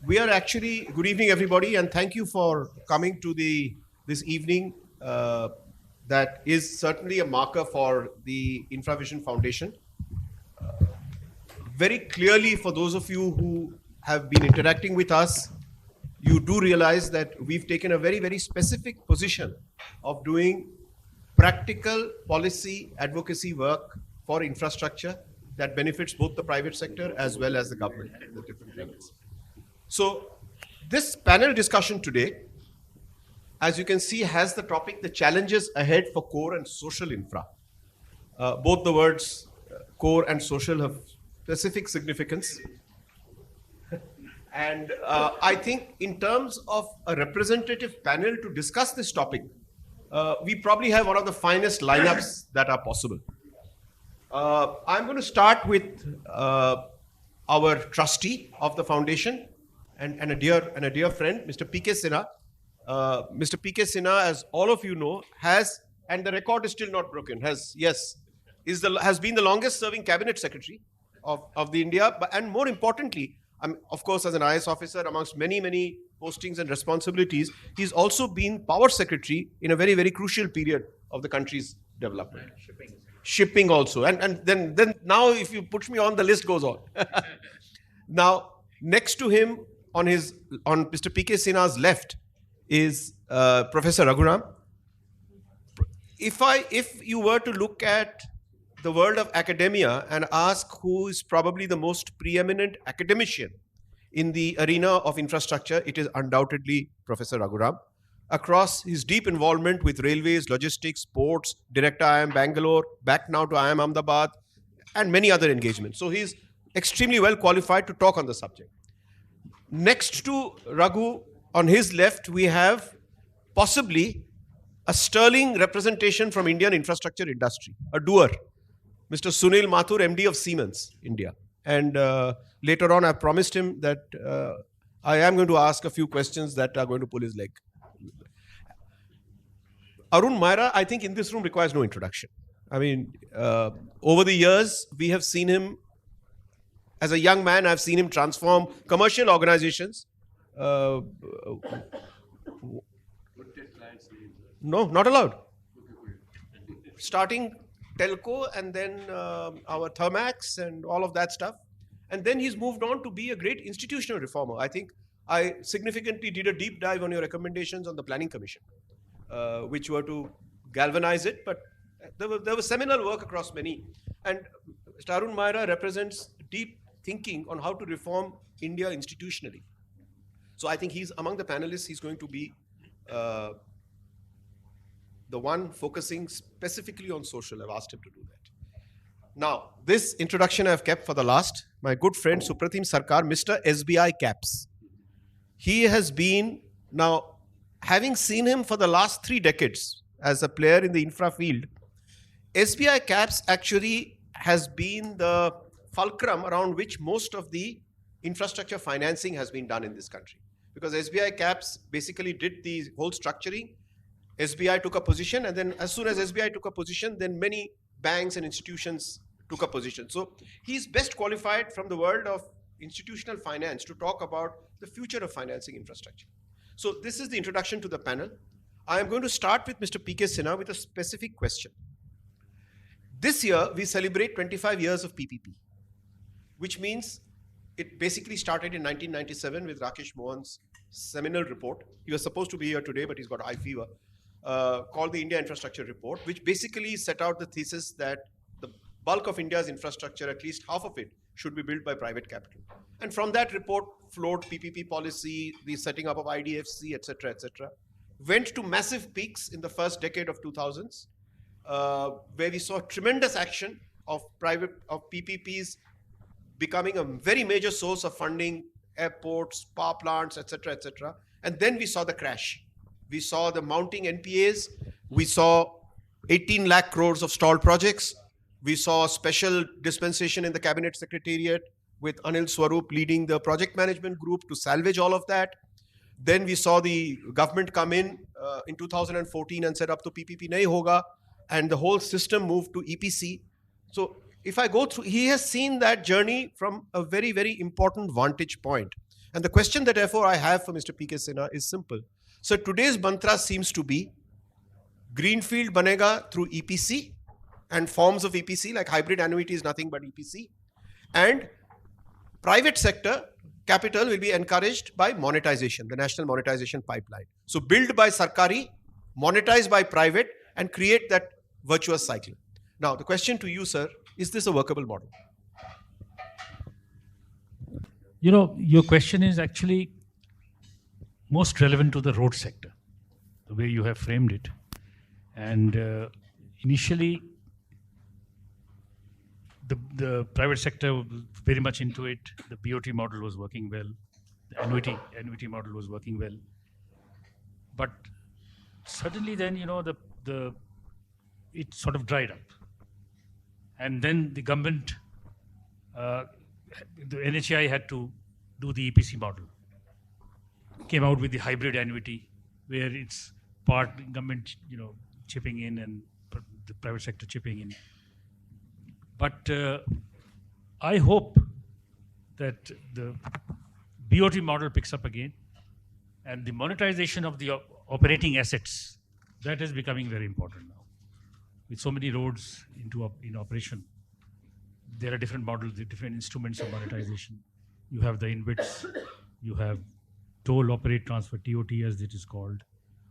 We are actually, good evening everybody, and thank you for coming to this evening that is certainly a marker for the InfraVision Foundation. Very clearly, for those of you who have been interacting with us, you do realize that we've taken a very, very specific position of doing practical policy advocacy work for infrastructure that benefits both the private sector as well as the government at the different levels. So this panel discussion today, as you can see, has the topic, the challenges ahead for core and social infra. Both the words core and social have specific significance. And I think in terms of a representative panel to discuss this topic, we probably have one of the finest lineups that are possible. I'm going to start with our trustee of the foundation and a dear friend, Mr. P.K. Sinha. Mr. P.K. Sinha, as all of you know, has, and the record is still not broken, has been the longest serving cabinet secretary of the India, and more importantly, of course, as an IS officer, amongst many postings and responsibilities, he's also been power secretary in a very, very crucial period of the country's development. Shipping also. And then now if you put me on, the list goes on. Now, next to him, on Mr. P.K. Sinha's left, is Professor Raghuram. If you were to look at the world of academia and ask who is probably the most preeminent academician in the arena of infrastructure, it is undoubtedly Professor Raghuram. Across his deep involvement with railways, logistics, ports, Director IIM Bangalore, back now to IIM Ahmedabad, and many other engagements. So he's extremely well qualified to talk on the subject. Next to Raghu, on his left, we have possibly a sterling representation from Indian infrastructure industry, a doer, Mr. Sunil Mathur, MD of Siemens, India. And later on, I promised him that I am going to ask a few questions that are going to pull his leg. Arun Maira, I think in this room requires no introduction. I mean, over the years, we have seen him, as a young man, I've seen him transform commercial organizations. No, not allowed. Starting telco and then our Thermax and all of that stuff. And then he's moved on to be a great institutional reformer. I think I significantly did a deep dive on your recommendations on the Planning Commission, which were to galvanize it, but there was seminal work across many. And Mr. Arun Maira represents deep thinking on how to reform India institutionally. So I think he's among the panelists, he's going to be the one focusing specifically on social. I've asked him to do that. Now, this introduction I've kept for the last. My good friend Supratim Sarkar, Mr. SBI Caps. He has been, now, having seen him for the last 3 decades as a player in the infra field, SBI Caps actually has been the fulcrum around which most of the infrastructure financing has been done in this country. Because SBI Caps basically did the whole structuring. SBI took a position, and then as soon as SBI took a position, then many banks and institutions took a position. So he's best qualified from the world of institutional finance to talk about the future of financing infrastructure. So this is the introduction to the panel. I am going to start with Mr. P.K. Sinha with a specific question. This year, we celebrate 25 years of PPP, which means it basically started in 1997 with Rakesh Mohan's seminal report. He was supposed to be here today, but he's got high fever, called the India Infrastructure Report, which basically set out the thesis that the bulk of India's infrastructure, at least half of it, should be built by private capital. And from that report flowed PPP policy, the setting up of IDFC, etc., etc. Went to massive peaks in the first decade of 2000s, where we saw tremendous action of PPPs becoming a very major source of funding airports, power plants, etc., etc. And then we saw the crash. We saw the mounting NPAs. We saw 18 lakh crores of stalled projects. We saw a special dispensation in the cabinet secretariat with Anil Swarup leading the project management group to salvage all of that. Then we saw the government come in 2014 and set up the PPP nahi hoga, and the whole system moved to EPC. So if I go through, he has seen that journey from a very, very important vantage point, And the question that therefore I have for Mr. PK Sinha is simple. So today's mantra seems to be greenfield banega through EPC and forms of EPC like hybrid annuity is nothing but EPC, and private sector capital will be encouraged by monetization, the national monetization pipeline. So build by Sarkari, monetize by private, and create that virtuous cycle. Now, the question to you, sir, is this a workable model? Your question is actually most relevant to the road sector, the way you have framed it. And initially, the private sector was very much into it. The BOT model was working well. The annuity model was working well. But suddenly then, it sort of dried up. And then the government, the NHI had to do the EPC model. Came out with the hybrid annuity, where it's part government, chipping in and the private sector chipping in. But I hope that the BOT model picks up again, and the monetization of the operating assets, that is becoming very important now. With so many roads in operation, there are different models, different instruments of monetization. You have the InvITs, you have toll operate transfer, TOT as it is called,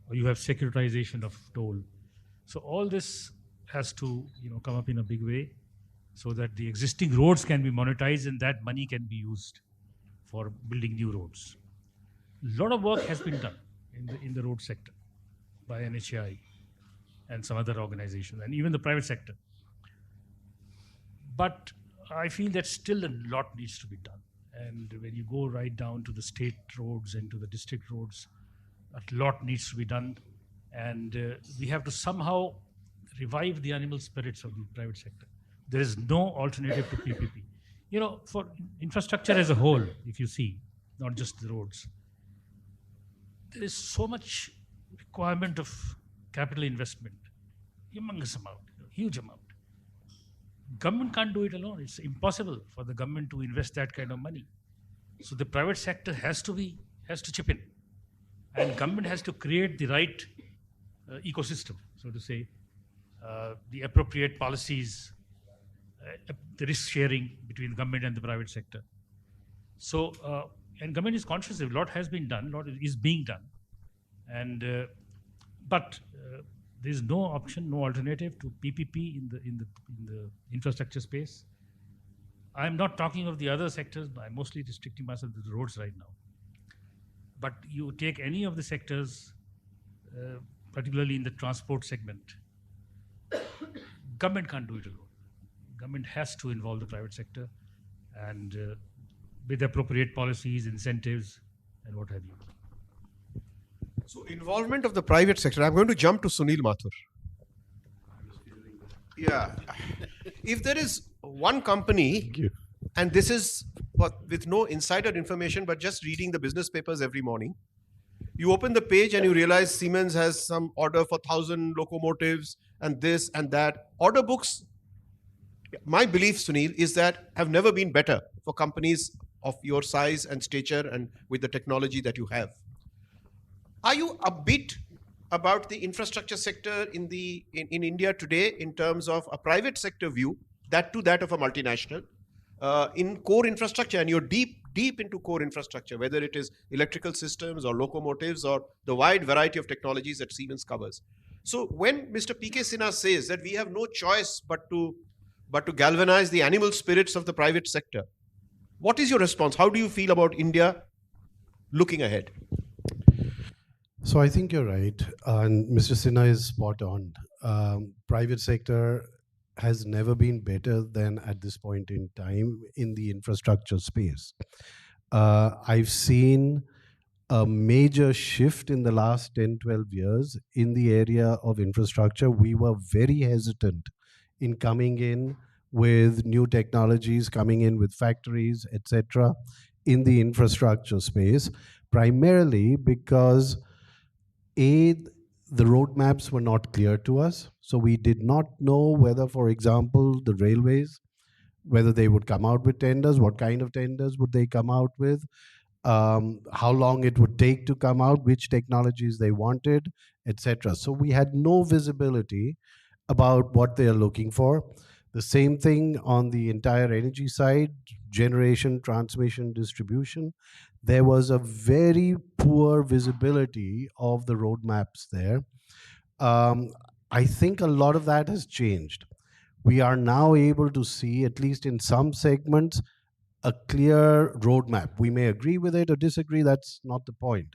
or you have securitization of toll. So all this has to come up in a big way, so that the existing roads can be monetized and that money can be used for building new roads. A lot of work has been done in the road sector by NHI and some other organizations, and even the private sector. But I feel that still a lot needs to be done. And when you go right down to the state roads and to the district roads, a lot needs to be done. And we have to somehow revive the animal spirits of the private sector. There is no alternative to PPP. For infrastructure as a whole, if you see, not just the roads, there is so much requirement of capital investment, humongous amount, huge amount. Government can't do it alone. It's impossible for the government to invest that kind of money. So the private sector has to chip in, and government has to create the right ecosystem, so to say, the appropriate policies, the risk sharing between government and the private sector. So, and government is conscious. A lot has been done. A lot is being done, and but there is no option, no alternative to PPP in the infrastructure space. I'm not talking of the other sectors. I'm mostly restricting myself to the roads right now. But you take any of the sectors, particularly in the transport segment, government can't do it alone. Government has to involve the private sector, and with appropriate policies, incentives, and what have you. So involvement of the private sector. I'm going to jump to Sunil Mathur. Yeah. If there is one company, and this is with no insider information, but just reading the business papers every morning, you open the page and you realize Siemens has some order for 1,000 locomotives and this and that. Order books, my belief, Sunil, is that have never been better for companies of your size and stature and with the technology that you have. Are you upbeat about the infrastructure sector in India today in terms of a private sector view, that to that of a multinational, in core infrastructure, and you're deep into core infrastructure, whether it is electrical systems or locomotives or the wide variety of technologies that Siemens covers. So when Mr. PK Sinha says that we have no choice but to galvanize the animal spirits of the private sector, what is your response? How do you feel about India looking ahead? So I think you're right, and Mr. Sinha is spot on. Private sector has never been better than at this point in time in the infrastructure space. I've seen a major shift in the last 10, 12 years in the area of infrastructure. We were very hesitant in coming in with new technologies, coming in with factories, etc., in the infrastructure space, primarily because the roadmaps were not clear to us. So we did not know whether, for example, the railways, whether they would come out with tenders, what kind of tenders would they come out with. how long it would take to come out, which technologies they wanted, etc. So we had no visibility about what they are looking for. The same thing on the entire energy side, generation, transmission, distribution. There was a very poor visibility of the roadmaps there. Um, I think a lot of that has changed. We are now able to see, at least in some segments, a clear roadmap. We may agree with it or disagree, that's not the point.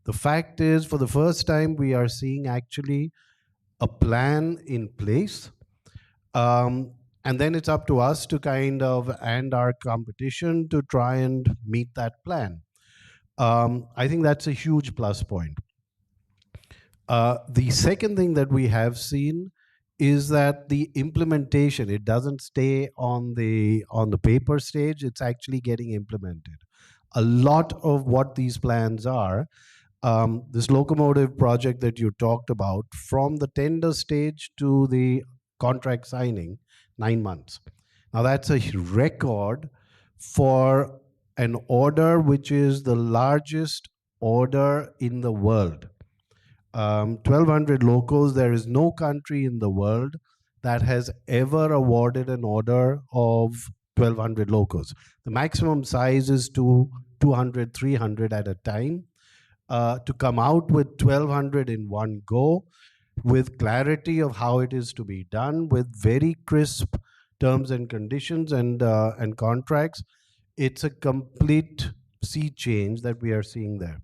The fact is, for the first time, we are seeing actually a plan in place. And then it's up to us to kind of, and our competition, to try and meet that plan. I think that's a huge plus point. The second thing that we have seen is that the implementation, it doesn't stay on the paper stage, it's actually getting implemented. A lot of what these plans are, this locomotive project that you talked about, from the tender stage to the contract signing, 9 months. Now that's a record for an order which is the largest order in the world. 1,200 locos. There is no country in the world that has ever awarded an order of 1,200 locos. The maximum size is 200, 300 at a time. To come out with 1,200 in one go, with clarity of how it is to be done, with very crisp terms and conditions and contracts, it's a complete sea change that we are seeing there.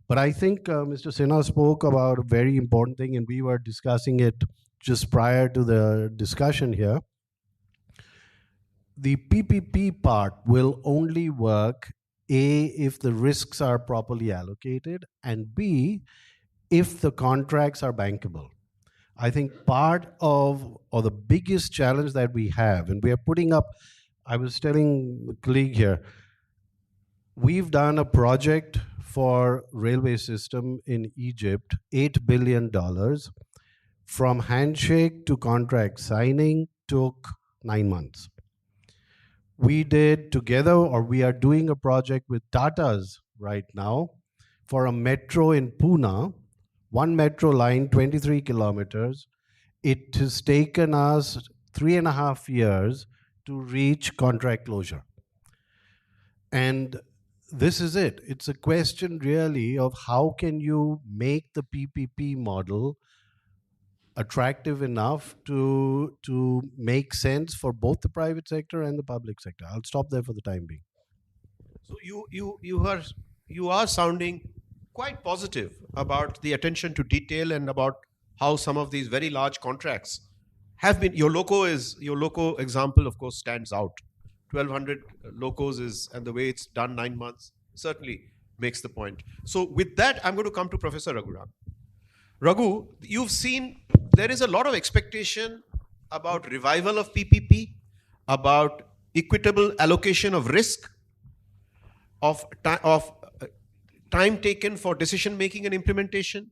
But I think Mr. Sinha spoke about a very important thing, and we were discussing it just prior to the discussion here. The PPP part will only work, A, if the risks are properly allocated, and B, if the contracts are bankable. I think part of, or the biggest challenge that we have, and we are putting up, I was telling the colleague here, we've done a project for railway system in Egypt, $8 billion. From handshake to contract signing took 9 months. We did together, or we are doing a project with Tata's right now for a metro in Pune, one metro line, 23 kilometers. It has taken us 3.5 years to reach contract closure. And this is it. It's a question really of how can you make the PPP model attractive enough to make sense for both the private sector and the public sector. I'll stop there for the time being. So you are sounding quite positive about the attention to detail and about how some of these very large contracts have been. Your loco example, of course, stands out. 1,200 locos is, and the way it's done, 9 months, certainly makes the point. So with that, I'm going to come to Professor Raghuram. Raghu, you've seen there is a lot of expectation about revival of PPP, about equitable allocation of risk, of time taken for decision making and implementation.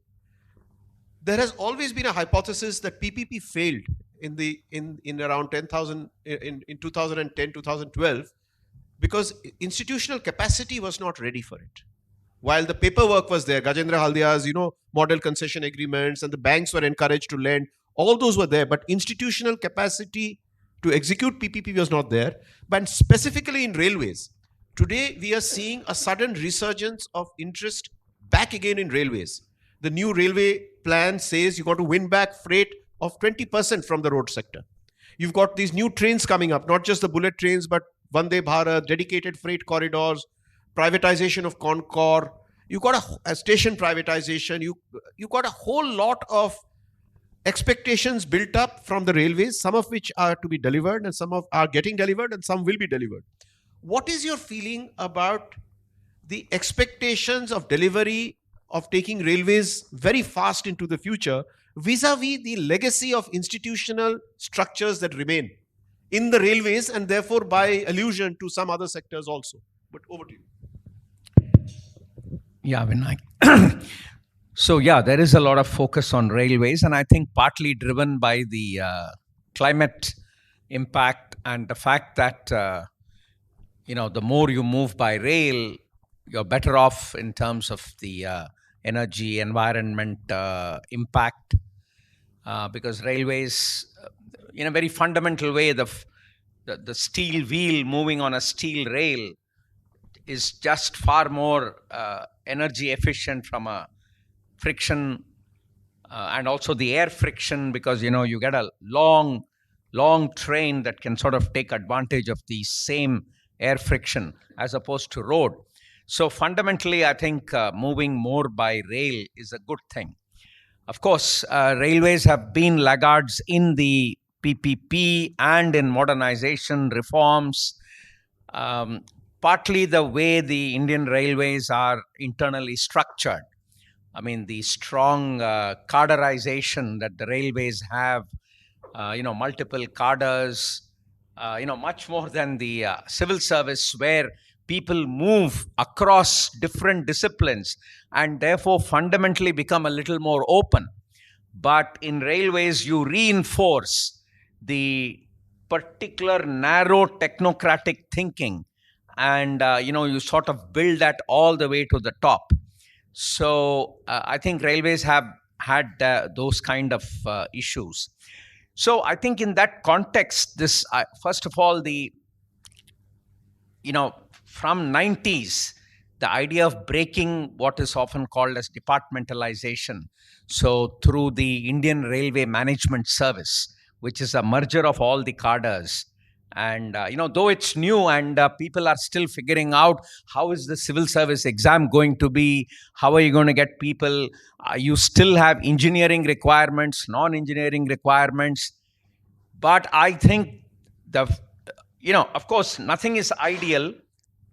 There has always been a hypothesis that PPP failed in around 10,000 in 2010, 2012, because institutional capacity was not ready for it. While the paperwork was there, Gajendra Haldia's, model concession agreements, and the banks were encouraged to lend, all those were there, but institutional capacity to execute PPP was not there. But specifically in railways, today we are seeing a sudden resurgence of interest back again in railways. The new railway plan says you got to win back freight of 20% from the road sector. You've got these new trains coming up, not just the bullet trains, but Vande Bharat, dedicated freight corridors, privatization of Concor. You got a station privatization. You got a whole lot of expectations built up from the railways, some of which are to be delivered, and some are getting delivered, and some will be delivered. What is your feeling about the expectations of delivery, of taking railways very fast into the future, vis-a-vis the legacy of institutional structures that remain in the railways, and therefore by allusion to some other sectors also? But over to you. Yeah, Vinayak. So yeah, there is a lot of focus on railways, and I think partly driven by the climate impact and the fact that the more you move by rail, you're better off in terms of the energy environment impact, because railways, in a very fundamental way, the steel wheel moving on a steel rail is just far more energy efficient from a friction, and also the air friction, because you get a long train that can sort of take advantage of the same air friction as opposed to road. So fundamentally, I think moving more by rail is a good thing. Of course, railways have been laggards in the PPP and in modernization reforms. Partly the way the Indian railways are internally structured. I mean, the strong carderization that the railways have, multiple cadres, much more than the civil service, where people move across different disciplines and therefore fundamentally become a little more open. But in railways, you reinforce the particular narrow technocratic thinking, and you sort of build that all the way to the top. So I think railways have had those kind of issues. So I think in that context, this first of all, from 90s, the idea of breaking what is often called as departmentalization. So through the Indian Railway Management Service, which is a merger of all the cadres. And, though it's new and people are still figuring out how is the civil service exam going to be, how are you going to get people, you still have engineering requirements, non-engineering requirements. But I think of course, nothing is ideal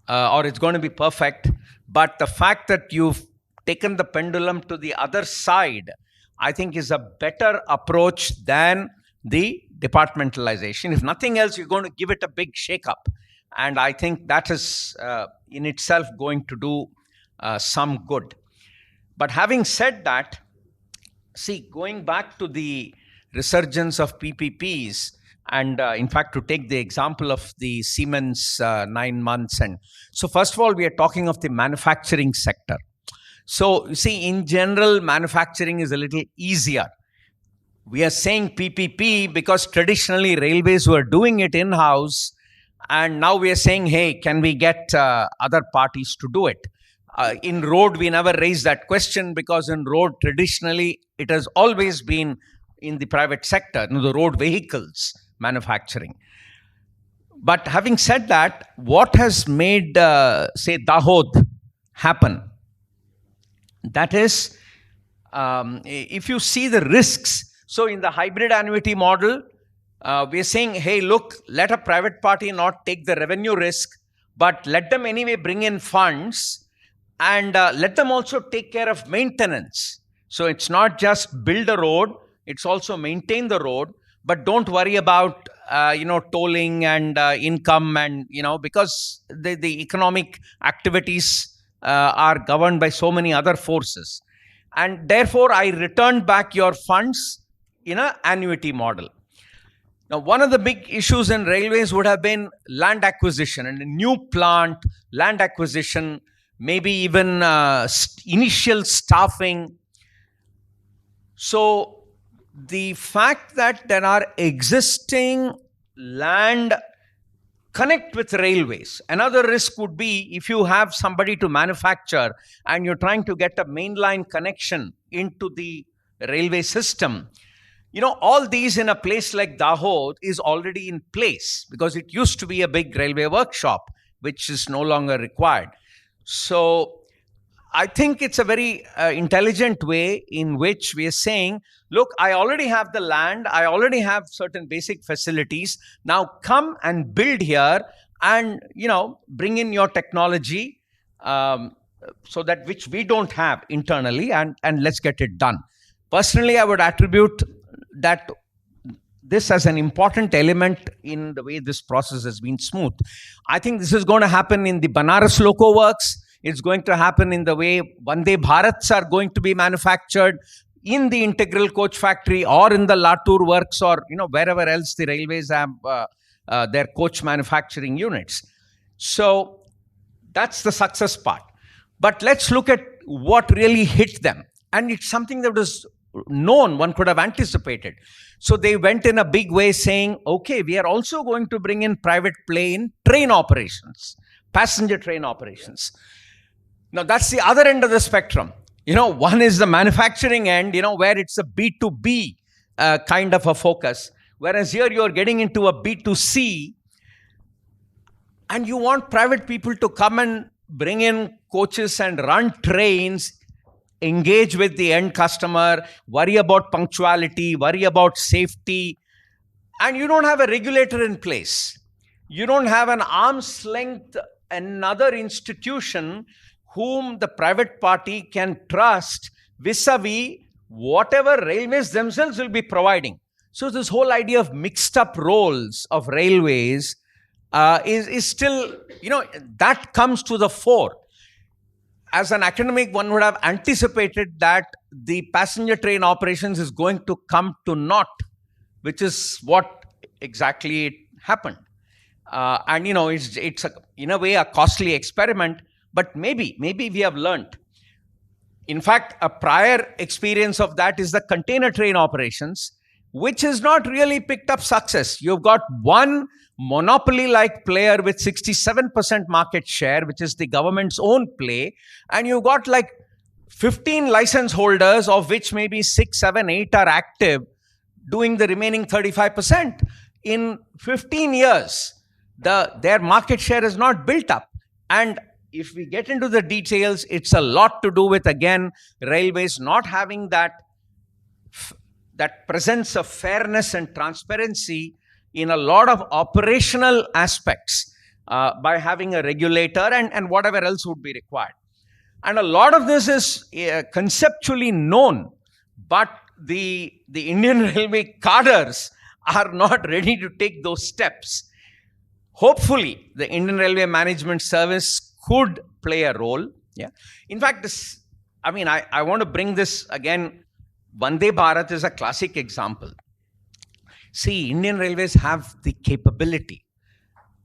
or it's going to be perfect. But the fact that you've taken the pendulum to the other side, I think is a better approach than the departmentalization. If nothing else, you're going to give it a big shake-up. And I think that is in itself going to do some good. But having said that, see, going back to the resurgence of PPPs, and in fact, to take the example of the Siemens 9 months. And so first of all, we are talking of the manufacturing sector. So you see, in general, manufacturing is a little easier. We are saying PPP because traditionally railways were doing it in-house, and now we are saying, hey, can we get other parties to do it? In road, we never raised that question, because in road, traditionally, it has always been in the private sector, the road vehicles manufacturing. But having said that, what has made, say, Dahod happen? That is, if you see the risks, so in the hybrid annuity model, we're saying, hey, look, let a private party not take the revenue risk, but let them anyway bring in funds, and let them also take care of maintenance. So it's not just build a road, it's also maintain the road, but don't worry about, tolling and income, and, because the economic activities are governed by so many other forces. And therefore, I returned back your funds in an annuity model. Now, one of the big issues in railways would have been land acquisition, and a new plant, land acquisition, maybe even initial staffing. So the fact that there are existing land connect with railways. Another risk would be if you have somebody to manufacture and you're trying to get a mainline connection into the railway system. All these in a place like Dahod is already in place, because it used to be a big railway workshop, which is no longer required. So I think it's a very intelligent way in which we are saying, look, I already have the land, I already have certain basic facilities. Now come and build here and, bring in your technology, so that which we don't have internally, and let's get it done. Personally, I would attribute that this as an important element in the way this process has been smooth. I think this is going to happen in the Banaras Loco Works. It's going to happen in the way Vande Bharats are going to be manufactured in the integral coach factory, or in the Latur works, or wherever else the railways have their coach manufacturing units. So that's the success part. But let's look at what really hit them. And it's something that was known, one could have anticipated. So they went in a big way saying, okay, we are also going to bring in private play in train operations, passenger train operations. Now, that's the other end of the spectrum. One is the manufacturing end, where it's a B2B kind of a focus. Whereas here you're getting into a B2C, and you want private people to come and bring in coaches and run trains, engage with the end customer, worry about punctuality, worry about safety, and you don't have a regulator in place. You don't have an arm's length, another institution whom the private party can trust vis-a-vis whatever railways themselves will be providing. So this whole idea of mixed up roles of railways is still, that comes to the fore. As an academic, one would have anticipated that the passenger train operations is going to come to naught, which is what exactly happened. And it's in a way a costly experiment, but maybe we have learned. In fact, a prior experience of that is the container train operations, which has not really picked up success. You've got one monopoly-like player with 67% market share, which is the government's own play, and you've got like 15 license holders, of which maybe 6, 7, 8 are active, doing the remaining 35%. In 15 years, their market share is not built up. And if we get into the details, it's a lot to do with, again, railways not having that presence of fairness and transparency in a lot of operational aspects by having a regulator and whatever else would be required. And a lot of this is conceptually known, but the Indian Railway cadres are not ready to take those steps. Hopefully, the Indian Railway Management Service could play a role. Yeah. In fact, I want to bring this again. Vande Bharat is a classic example. See, Indian Railways have the capability.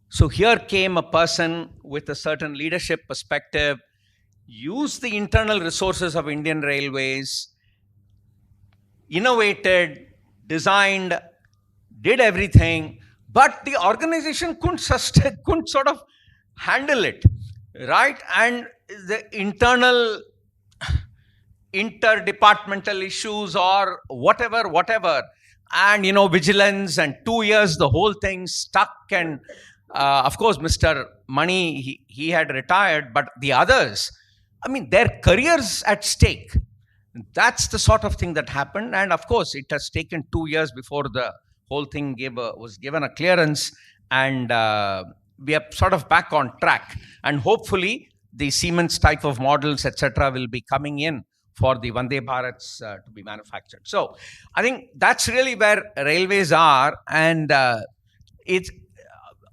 So here came a person with a certain leadership perspective, used the internal resources of Indian Railways, innovated, designed, did everything, but the organization couldn't sort of handle it, right? And the internal interdepartmental issues or whatever, and vigilance, and 2 years the whole thing stuck. And of course, Mr. Mani, he had retired, but the others, their careers at stake. That's the sort of thing that happened. And of course, it has taken 2 years before the whole thing was given a clearance, and we are sort of back on track. And hopefully, the Siemens type of models, etc., will be coming in for the Vande Bharats to be manufactured. So I think that's really where railways are. And it's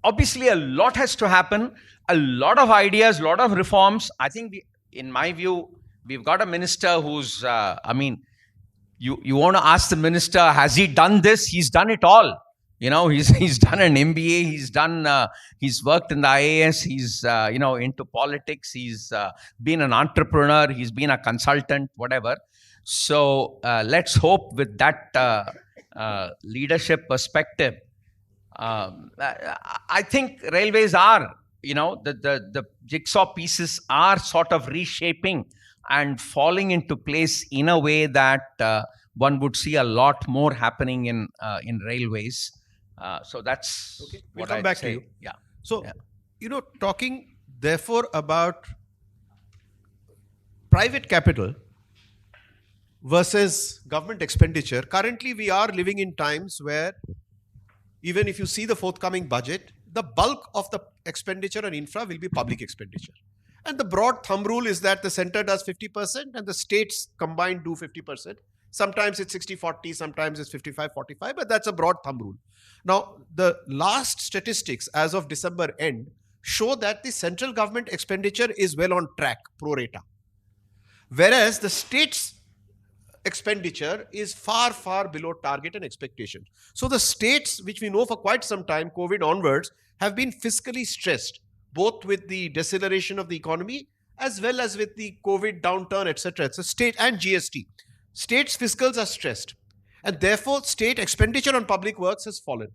obviously a lot has to happen, a lot of ideas, a lot of reforms. I think, in my view, we've got a minister who's, you want to ask the minister, has he done this? He's done it all. He's done an MBA, he's worked in the IAS, he's, into politics, he's been an entrepreneur, he's been a consultant, whatever. So let's hope with that leadership perspective, I think railways are, the jigsaw pieces are sort of reshaping and falling into place in a way that one would see a lot more happening in railways. So that's okay. We'll what come I'd back say. to you. Yeah. So, Yeah. Talking therefore about private capital versus government expenditure, currently we are living in times where, even if you see the forthcoming budget, the bulk of the expenditure on infra will be public expenditure. And the broad thumb rule is that the center does 50% and the states combined do 50%. Sometimes it's 60-40, sometimes it's 55-45, but that's a broad thumb rule. Now, the last statistics as of December end show that the central government expenditure is well on track, pro rata. Whereas the states' expenditure is far, far below target and expectation. So the states, which we know for quite some time, COVID onwards, have been fiscally stressed, both with the deceleration of the economy as well as with the COVID downturn, etc. It's a state and GST. States' fiscals are stressed, and therefore state expenditure on public works has fallen.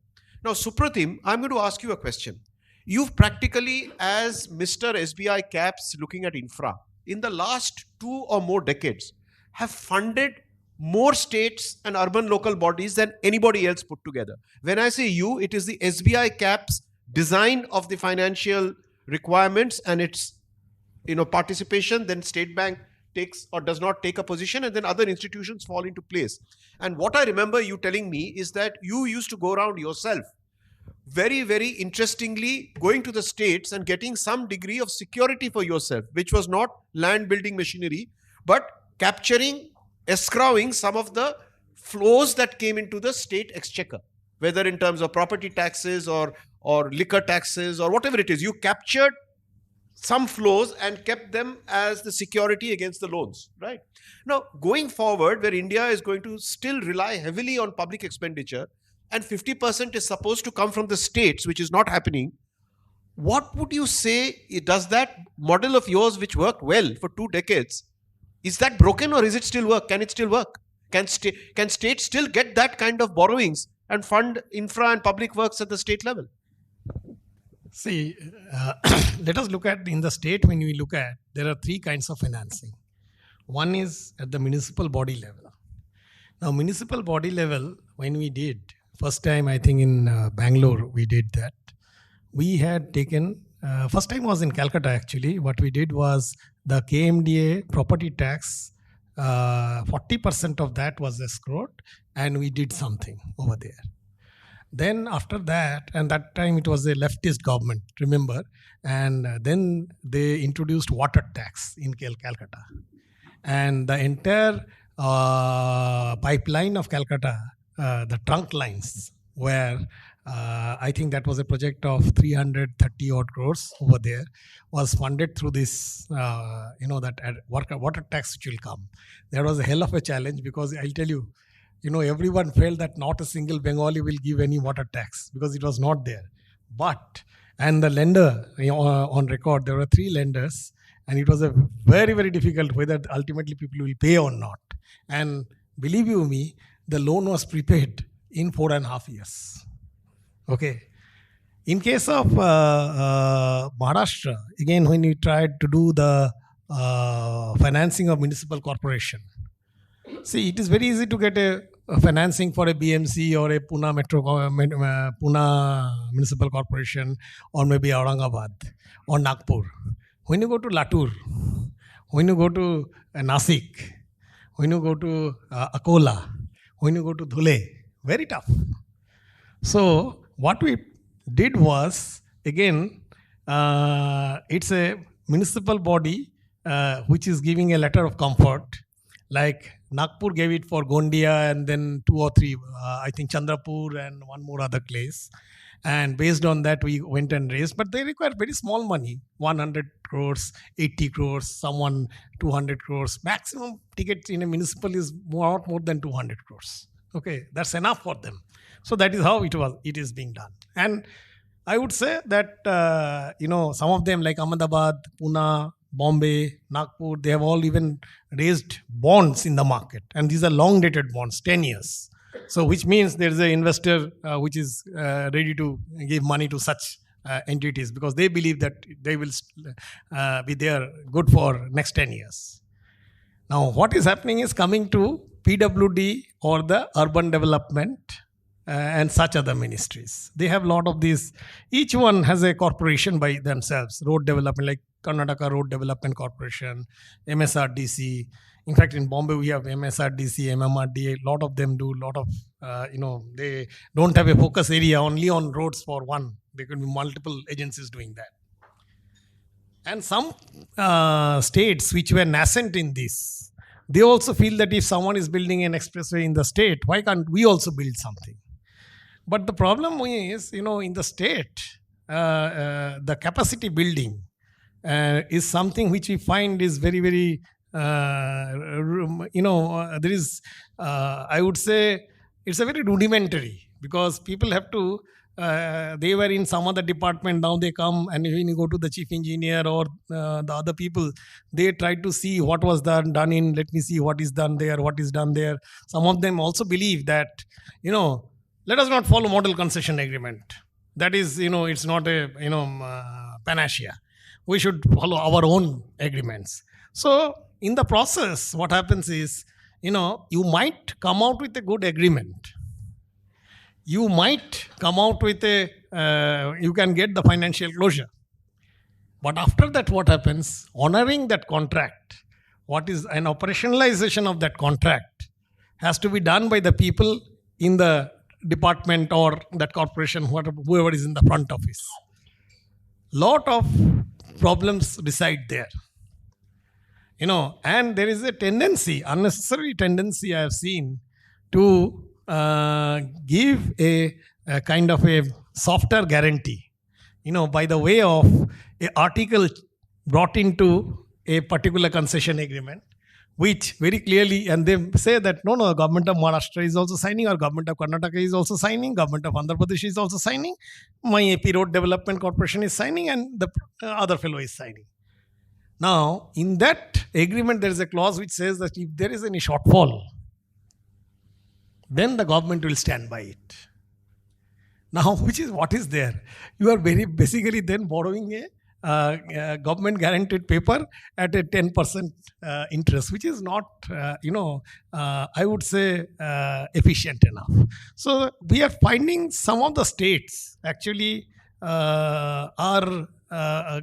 Now, Supratim, I'm going to ask you a question. You've practically, as Mr. SBI Caps looking at infra, in the last 2 or more decades, have funded more states and urban local bodies than anybody else put together. When I say you, it is the SBI Caps design of the financial requirements and its participation. Then State Bank takes or does not take a position, and then other institutions fall into place. And what I remember you telling me is that you used to go around yourself, very, very interestingly, going to the states and getting some degree of security for yourself, which was not land building machinery, but capturing, escrowing some of the flows that came into the state exchequer, whether in terms of property taxes or liquor taxes or whatever it is. You captured some flows and kept them as the security against the loans, right? Now, going forward, where India is going to still rely heavily on public expenditure, and 50% is supposed to come from the states, which is not happening, what would you say, does that model of yours, which worked well for 2 decades, is that broken, or is it still work? Can it still work? Can states still get that kind of borrowings and fund infra and public works at the state level? See, let us look at in the state, when we look at, there are 3 kinds of financing. One is at the municipal body level. Now, municipal body level, when we did, first time I think in Bangalore, we did that. We had taken, first time was in Calcutta actually. What we did was the KMDA property tax, 40% of that was escrowed, and we did something over there. Then after that, and that time it was a leftist government, remember, and then they introduced water tax in Calcutta. And the entire pipeline of Calcutta, the trunk lines were, I think that was a project of 330 odd crores over there, was funded through this, that water tax which will come. There was a hell of a challenge, because I'll tell you, everyone felt that not a single Bengali will give any water tax because it was not there. But, and the lender, on record, there were 3 lenders, and it was a very, very difficult whether ultimately people will pay or not. And believe you me, the loan was prepaid in 4.5 years. Okay. In case of Maharashtra, again, when we tried to do the financing of municipal corporation, see, it is very easy to get a financing for a BMC or a Pune Municipal Corporation, or maybe Aurangabad or Nagpur. When you go to Latur, when you go to Nasik, when you go to Akola, when you go to Dhule, very tough. So what we did was, again, it's a municipal body which is giving a letter of comfort. Like Nagpur gave it for Gondia, and then 2 or 3, I think Chandrapur and one more other place. And based on that, we went and raised. But they require very small money, 100 crores, 80 crores, someone 200 crores. Maximum ticket in a municipal is not more than 200 crores. Okay, that's enough for them. So that is how it is being done. And I would say that, some of them like Ahmedabad, Pune, Bombay, Nagpur, they have all even raised bonds in the market. And these are long dated bonds, 10 years. So which means there is an investor which is ready to give money to such entities, because they believe that they will be there good for next 10 years. Now, what is happening is coming to PWD or the urban development and such other ministries. They have a lot of these. Each one has a corporation by themselves. Road development, like Karnataka Road Development Corporation, MSRDC. In fact, in Bombay, we have MSRDC, MMRDA. A lot of them do a lot of, they don't have a focus area only on roads for one. There could be multiple agencies doing that. And some states which were nascent in this, they also feel that if someone is building an expressway in the state, why can't we also build something? But the problem is, in the state, the capacity building is something which we find is very, very, there is, I would say, it's a very rudimentary, because people have to they were in some other department. Now they come, and when you go to the chief engineer or the other people, they try to see what was done in. Let me see what is done there, what is done there. Some of them also believe that, let us not follow model concession agreement. That is, it's not a panacea. We should follow our own agreements. So in the process, what happens is, you might come out with a good agreement. You might come out with you can get the financial closure. But after that, what happens? Honoring that contract, what is an operationalization of that contract, has to be done by the people in the department or that corporation, whoever is in the front office. Lot of problems reside there. And there is a tendency, unnecessary tendency I have seen, to give a kind of a softer guarantee, by the way of an article brought into a particular concession agreement, which very clearly, and they say that no, government of Maharashtra is also signing, or government of Karnataka is also signing, government of Andhra Pradesh is also signing, my AP Road Development Corporation is signing, and the other fellow is signing. Now, in that agreement, there is a clause which says that if there is any shortfall, then the government will stand by it. Now, what is there? You are very basically then borrowing a government guaranteed paper at a 10% interest, which is not, I would say, efficient enough. So we are finding some of the states actually are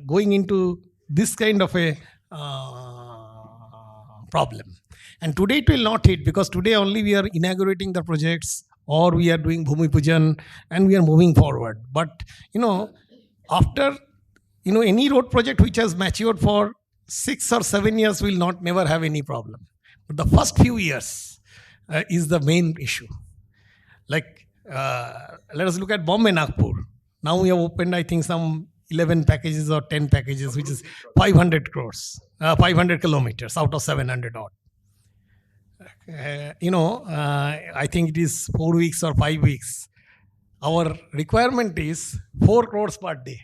going into this kind of a problem. And today it will not hit, because today only we are inaugurating the projects, or we are doing Bhumi Pujan, and we are moving forward. But, after, any road project which has matured for 6 or 7 years will never have any problem. But the first few years is the main issue. Like, let us look at Bombay Nagpur. Now we have opened, I think, some 11 packages or 10 packages, which is 500 crores, 500 kilometers out of 700 odd. I think it is 4 weeks or 5 weeks. Our requirement is 4 crores per day.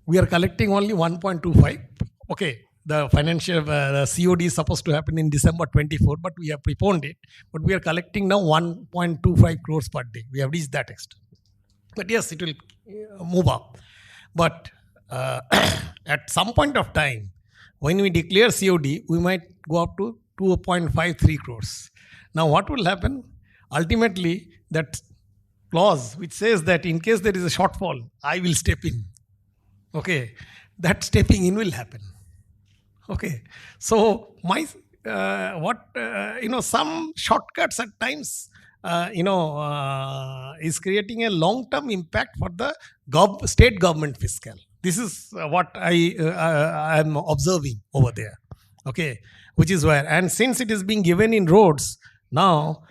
We are collecting only 1.25. Okay, the financial COD is supposed to happen in December 24, but we have preponed it. But we are collecting now 1.25 crores per day. We have reached that extent. But yes, it will move up. But at some point of time, when we declare COD, we might go up to 2.53 crores. Now, what will happen? Ultimately, that clause which says that in case there is a shortfall, I will step in. Okay, that stepping in will happen. Okay, so some shortcuts at times, is creating a long-term impact for the state government fiscal. This is what I am observing over there. Okay, which is where, and since it is being given in roads, now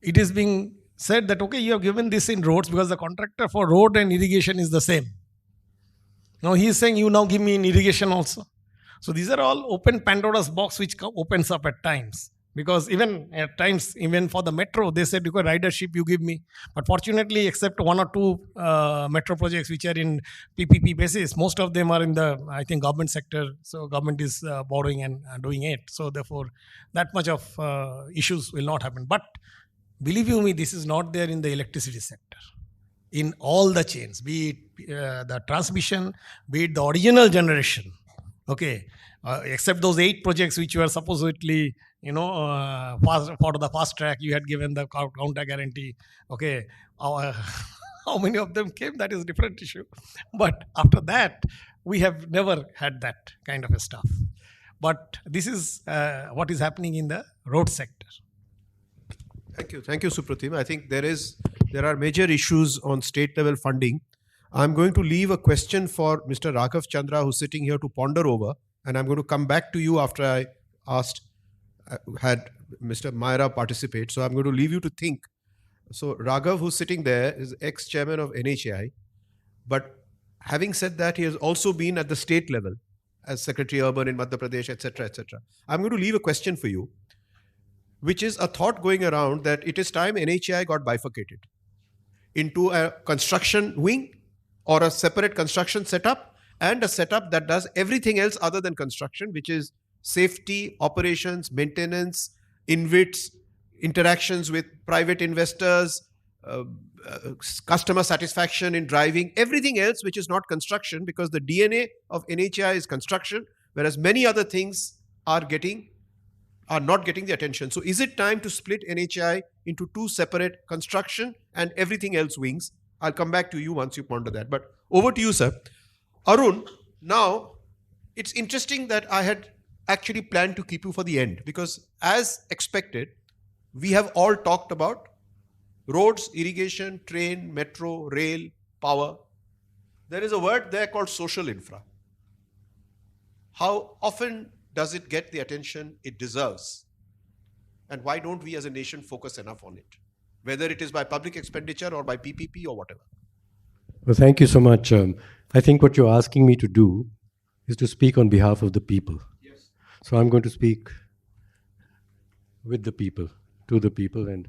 it is being said that, okay, you have given this in roads because the contractor for road and irrigation is the same. Now he is saying, you now give me in irrigation also. So these are all open Pandora's box which opens up at times. Because even at times, even for the metro, they said, because ridership you give me. But fortunately, except 1 or 2 metro projects which are in PPP basis, most of them are in the, I think, government sector. So government is borrowing and doing it. So therefore, that much of issues will not happen. But believe you me, this is not there in the electricity sector. In all the chains, be it the transmission, be it the original generation. Okay, except those 8 projects which were supposedly, for the fast track, you had given the counter guarantee. Okay, how many of them came? That is a different issue. But after that, we have never had that kind of a stuff. But this is what is happening in the road sector. Thank you, Supratim. I think there are major issues on state level funding. I'm going to leave a question for Mr. Raghav Chandra, who's sitting here, to ponder over, and I'm going to come back to you after I had Mr. Myra participate. So I'm going to leave you to think. So Raghav, who's sitting there, is ex-chairman of NHAI, but having said that, he has also been at the state level as Secretary Urban in Madhya Pradesh, etc., etc. I'm going to leave a question for you, which is a thought going around that it is time NHAI got bifurcated. into a construction wing or a separate construction setup and a setup that does everything else other than construction, which is safety, operations, maintenance, INVITs, interactions with private investors, uh, customer satisfaction in driving, everything else which is not construction, because the DNA of NHI is construction, whereas many other things are not getting the attention. So is it time to split NHI into two separate construction and everything else wings? I'll come back to you once you ponder that. But over to you, sir. Arun, now it's interesting that I had actually planned to keep you for the end, because as expected, we have all talked about roads, irrigation, train, metro, rail, power. There is a word there called social infra. How often does it get the attention it deserves? And why don't we as a nation focus enough on it? Whether it is by public expenditure or by PPP or whatever. Well, thank you so much. I think what you're asking me to do is to speak on behalf of the people. Yes. So I'm going to speak with the people, to the people, and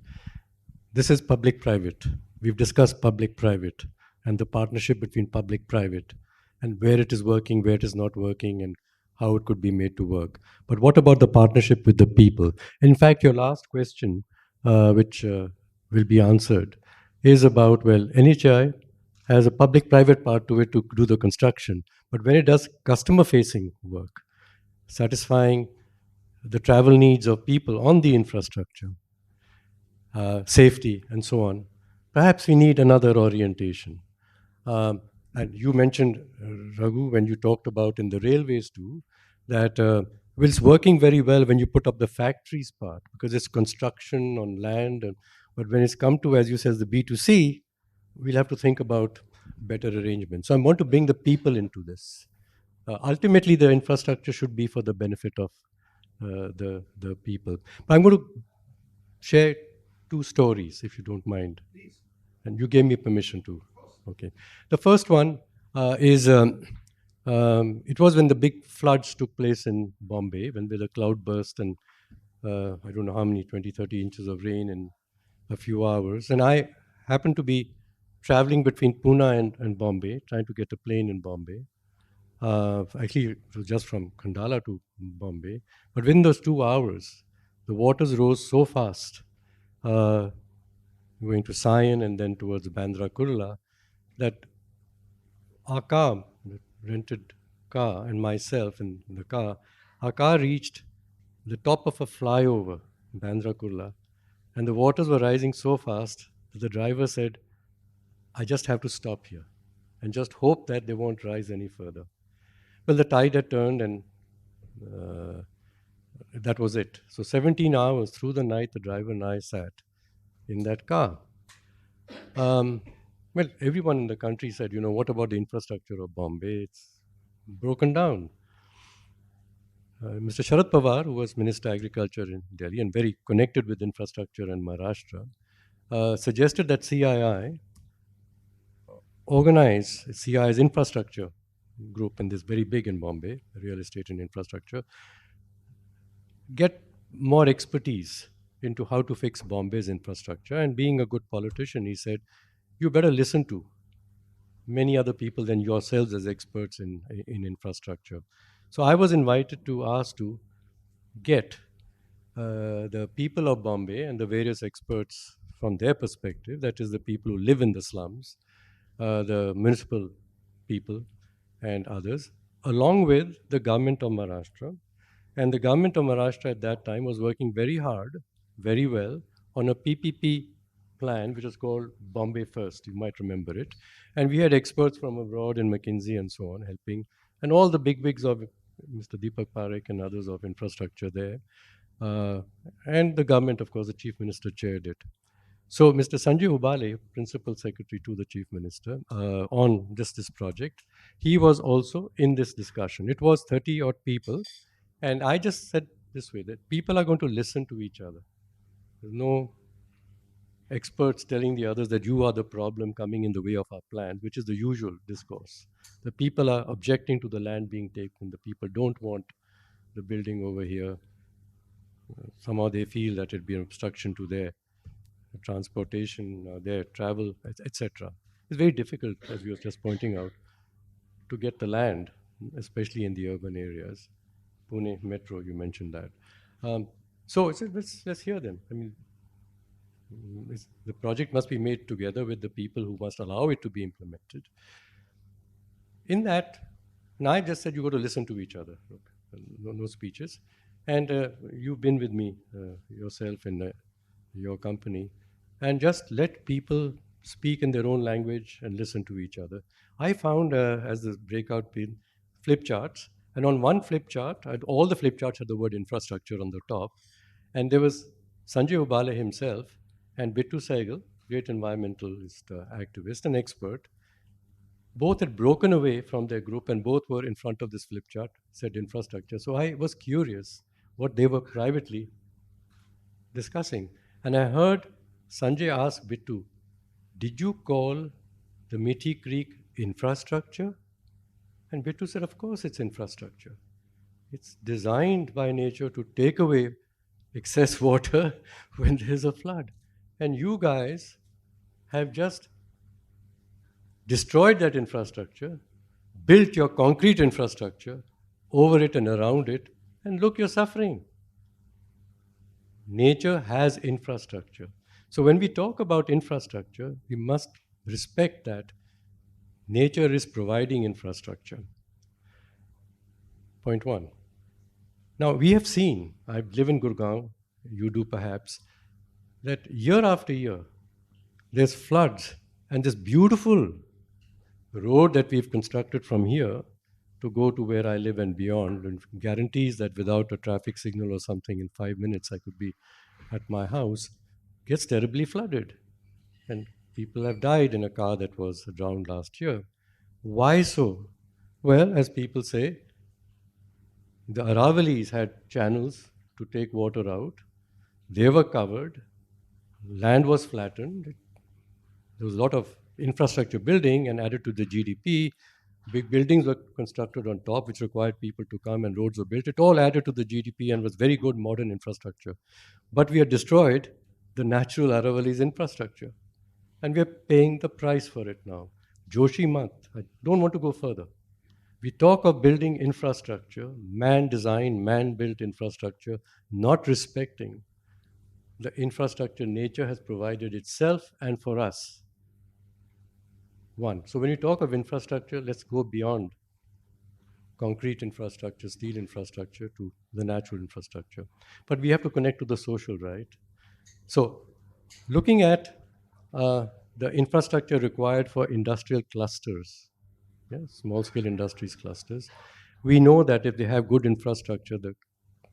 this is public-private. We've discussed public-private and the partnership between public-private and where it is working, where it is not working, and how it could be made to work. But what about the partnership with the people? In fact, your last question, which will be answered, is about, well, NHI has a public-private part to it to do the construction, but when it does customer-facing work, satisfying the travel needs of people on the infrastructure, safety, and so on, perhaps we need another orientation. And you mentioned, Raghu, when you talked about in the railways too, that well, it's working very well when you put up the factories part, because it's construction on land. But when it's come to, as you said, the B2C, we'll have to think about better arrangements. So I want to bring the people into this. Ultimately, the infrastructure should be for the benefit of the people. But I'm going to share two stories, if you don't mind. Please. And you gave me permission to. Okay. The first one is it was when the big floods took place in Bombay, when the cloud burst and I don't know how many, 20, 30 inches of rain in a few hours. And I happened to be traveling between Pune and Bombay, trying to get a plane in Bombay. Actually, it was just from Khandala to Bombay. But within those 2 hours, the waters rose so fast, going to Sion and then towards Bandra Kurla, that our car, the rented car, and myself in the car, our car reached the top of a flyover, Bandra Kurla, and the waters were rising so fast that the driver said, I just have to stop here and just hope that they won't rise any further. Well, the tide had turned and that was it. So 17 hours through the night, the driver and I sat in that car. Well, everyone in the country said, you know, what about the infrastructure of Bombay? It's broken down. Mr. Sharad Pawar, who was Minister of Agriculture in Delhi and very connected with infrastructure in Maharashtra, suggested that CII organize CII's infrastructure group, and this very big in Bombay, real estate and infrastructure, get more expertise into how to fix Bombay's infrastructure. And being a good politician, he said, you better listen to many other people than yourselves as experts in infrastructure. So I was invited to ask to get the people of Bombay and the various experts from their perspective, that is the people who live in the slums, the municipal people and others, along with the government of Maharashtra. And the government of Maharashtra at that time was working very hard, very well, on a PPP plan, which was called Bombay First. You might remember it. And we had experts from abroad in McKinsey and so on helping, and all the bigwigs of Mr. Deepak Parekh and others of infrastructure there. And the government, of course, the chief minister chaired it. So Mr. Sanjay Hubale, principal secretary to the chief minister on this project, he was also in this discussion. It was 30 odd people. And I just said this way, that people are going to listen to each other. There's no experts telling the others that you are the problem coming in the way of our plan, which is the usual discourse. The people are objecting to the land being taken. The people don't want the building over here. Somehow they feel that it'd be an obstruction to their transportation, their travel, etc. It's very difficult, as you were just pointing out, to get the land, especially in the urban areas. Pune Metro, you mentioned that. So let's hear them. I mean, the project must be made together with the people who must allow it to be implemented. In that, now I just said you got to listen to each other. Look, no speeches. And you've been with me yourself in your company, and just let people speak in their own language and listen to each other. I found, as the breakout pin, flip charts, and on one flip chart, all the flip charts had the word infrastructure on the top, and there was Sanjay Ubale himself and Bittu Sehgal, great environmentalist, activist, and expert. Both had broken away from their group, and both were in front of this flip chart, said infrastructure. So I was curious what they were privately discussing. And I heard Sanjay ask Bittu, did you call the Mithi Creek infrastructure? And Bittu said, of course it's infrastructure. It's designed by nature to take away excess water when there's a flood. And you guys have just destroyed that infrastructure, built your concrete infrastructure over it and around it, and look, you're suffering. Nature has infrastructure. So when we talk about infrastructure, we must respect that nature is providing infrastructure. Point one. Now, we have seen, I live in Gurgaon, you do perhaps, that year after year, there's floods, and this beautiful road that we've constructed from here to go to where I live and beyond, and guarantees that without a traffic signal or something in 5 minutes I could be at my house, gets terribly flooded. And people have died in a car that was drowned last year. Why so? Well, as people say, the Aravalis had channels to take water out. They were covered. Land was flattened. There was a lot of infrastructure building and added to the GDP. Big buildings were constructed on top, which required people to come, and roads were built. It all added to the GDP and was very good modern infrastructure. But we have destroyed the natural Aravali's infrastructure. And we are paying the price for it now. Joshi Mat, I don't want to go further. We talk of building infrastructure, man-designed, man-built infrastructure, not respecting the infrastructure nature has provided itself and for us. One. So when you talk of infrastructure, let's go beyond concrete infrastructure, steel infrastructure to the natural infrastructure. But we have to connect to the social, right? So looking at the infrastructure required for industrial clusters, small-scale industries clusters, we know that if they have good infrastructure, the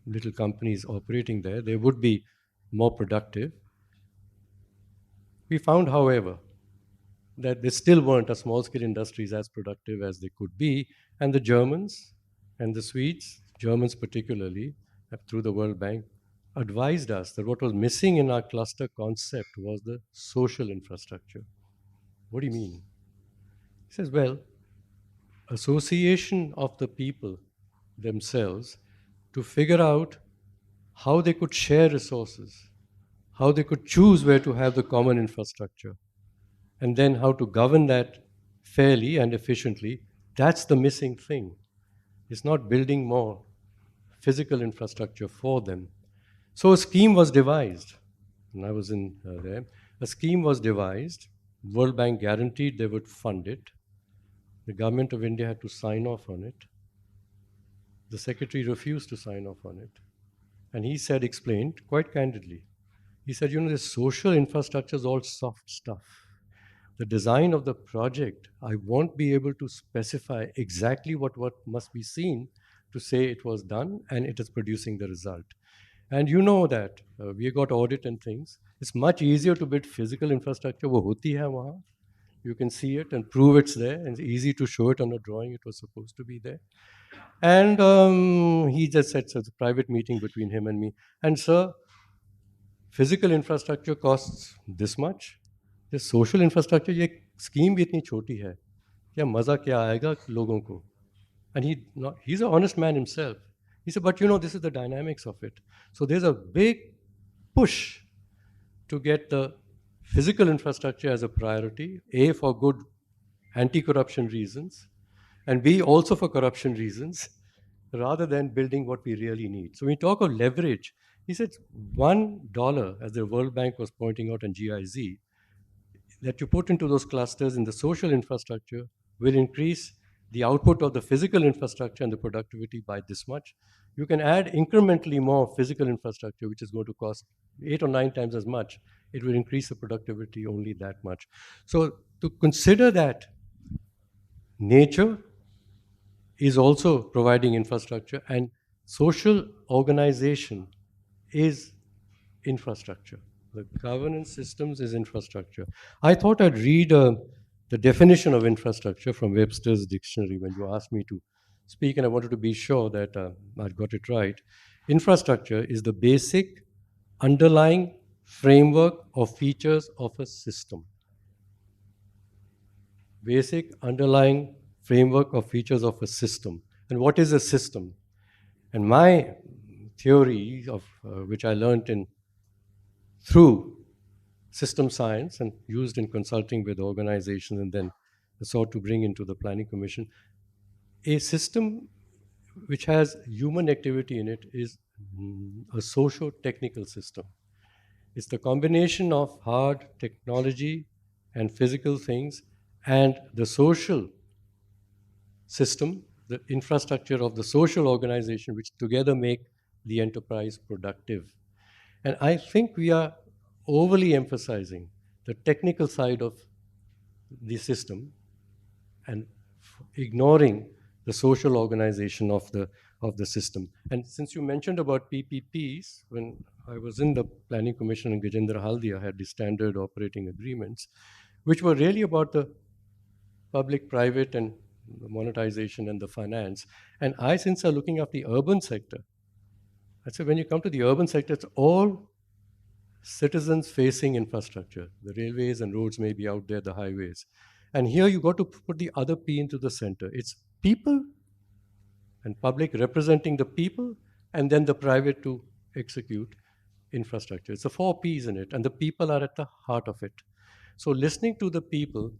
little companies operating there, they would be more productive. We found, however, that they still weren't as small-scale industries as productive as they could be, and the Germans and the Swedes, Germans particularly, through the World Bank, advised us that what was missing in our cluster concept was the social infrastructure. What do you mean? He says, well, association of the people themselves to figure out how they could share resources, how they could choose where to have the common infrastructure, and then how to govern that fairly and efficiently. That's the missing thing. It's not building more physical infrastructure for them. So a scheme was devised, and I was in there. A scheme was devised. World Bank guaranteed they would fund it. The government of India had to sign off on it. The secretary refused to sign off on it. And he said, explained quite candidly. He said, the social infrastructure is all soft stuff. The design of the project, I won't be able to specify exactly what must be seen to say it was done and it is producing the result. And you know that we got audit and things. It's much easier to build physical infrastructure. Wo hoti hai wahan. You can see it and prove it's there, and it's easy to show it on a drawing. It was supposed to be there. And he just said, so it's a private meeting between him and me. And sir, physical infrastructure costs this much. The social infrastructure, ये scheme भी इतनी छोटी है, क्या मजा क्या आएगा लोगों को? And he's an honest man himself. He said, but this is the dynamics of it. So there's a big push to get the physical infrastructure as a priority, A, for good anti-corruption reasons, and B, also for corruption reasons, rather than building what we really need. So when we talk of leverage, he said $1, as the World Bank was pointing out in GIZ, that you put into those clusters in the social infrastructure will increase the output of the physical infrastructure and the productivity by this much. You can add incrementally more physical infrastructure, which is going to cost 8 or 9 times as much. It will increase the productivity only that much. So to consider that nature is also providing infrastructure, and social organization is infrastructure. The governance systems is infrastructure. I thought I'd read the definition of infrastructure from Webster's dictionary when you asked me to speak, and I wanted to be sure that I'd got it right. Infrastructure is the basic underlying framework of features of a system. Basic underlying framework of features of a system. And what is a system? And my theory of which I learned in through system science and used in consulting with organizations and then sought to bring into the planning commission, a system which has human activity in it is a socio-technical system. It's the combination of hard technology and physical things and the social system, the infrastructure of the social organization, which together make the enterprise productive. And I think we are overly emphasizing the technical side of the system and ignoring the social organization of the system. And since you mentioned about PPPs, when I was in the Planning Commission and Gajendra Haldia had the standard operating agreements, which were really about the public-private and the monetization and the finance. And I, since I'm looking at the urban sector, I said when you come to the urban sector, it's all citizens-facing infrastructure. The railways and roads may be out there, the highways. And here you got to put the other P into the center. It's people and public representing the people, and then the private to execute infrastructure. It's the 4 Ps in it, and the people are at the heart of it. So listening to the people,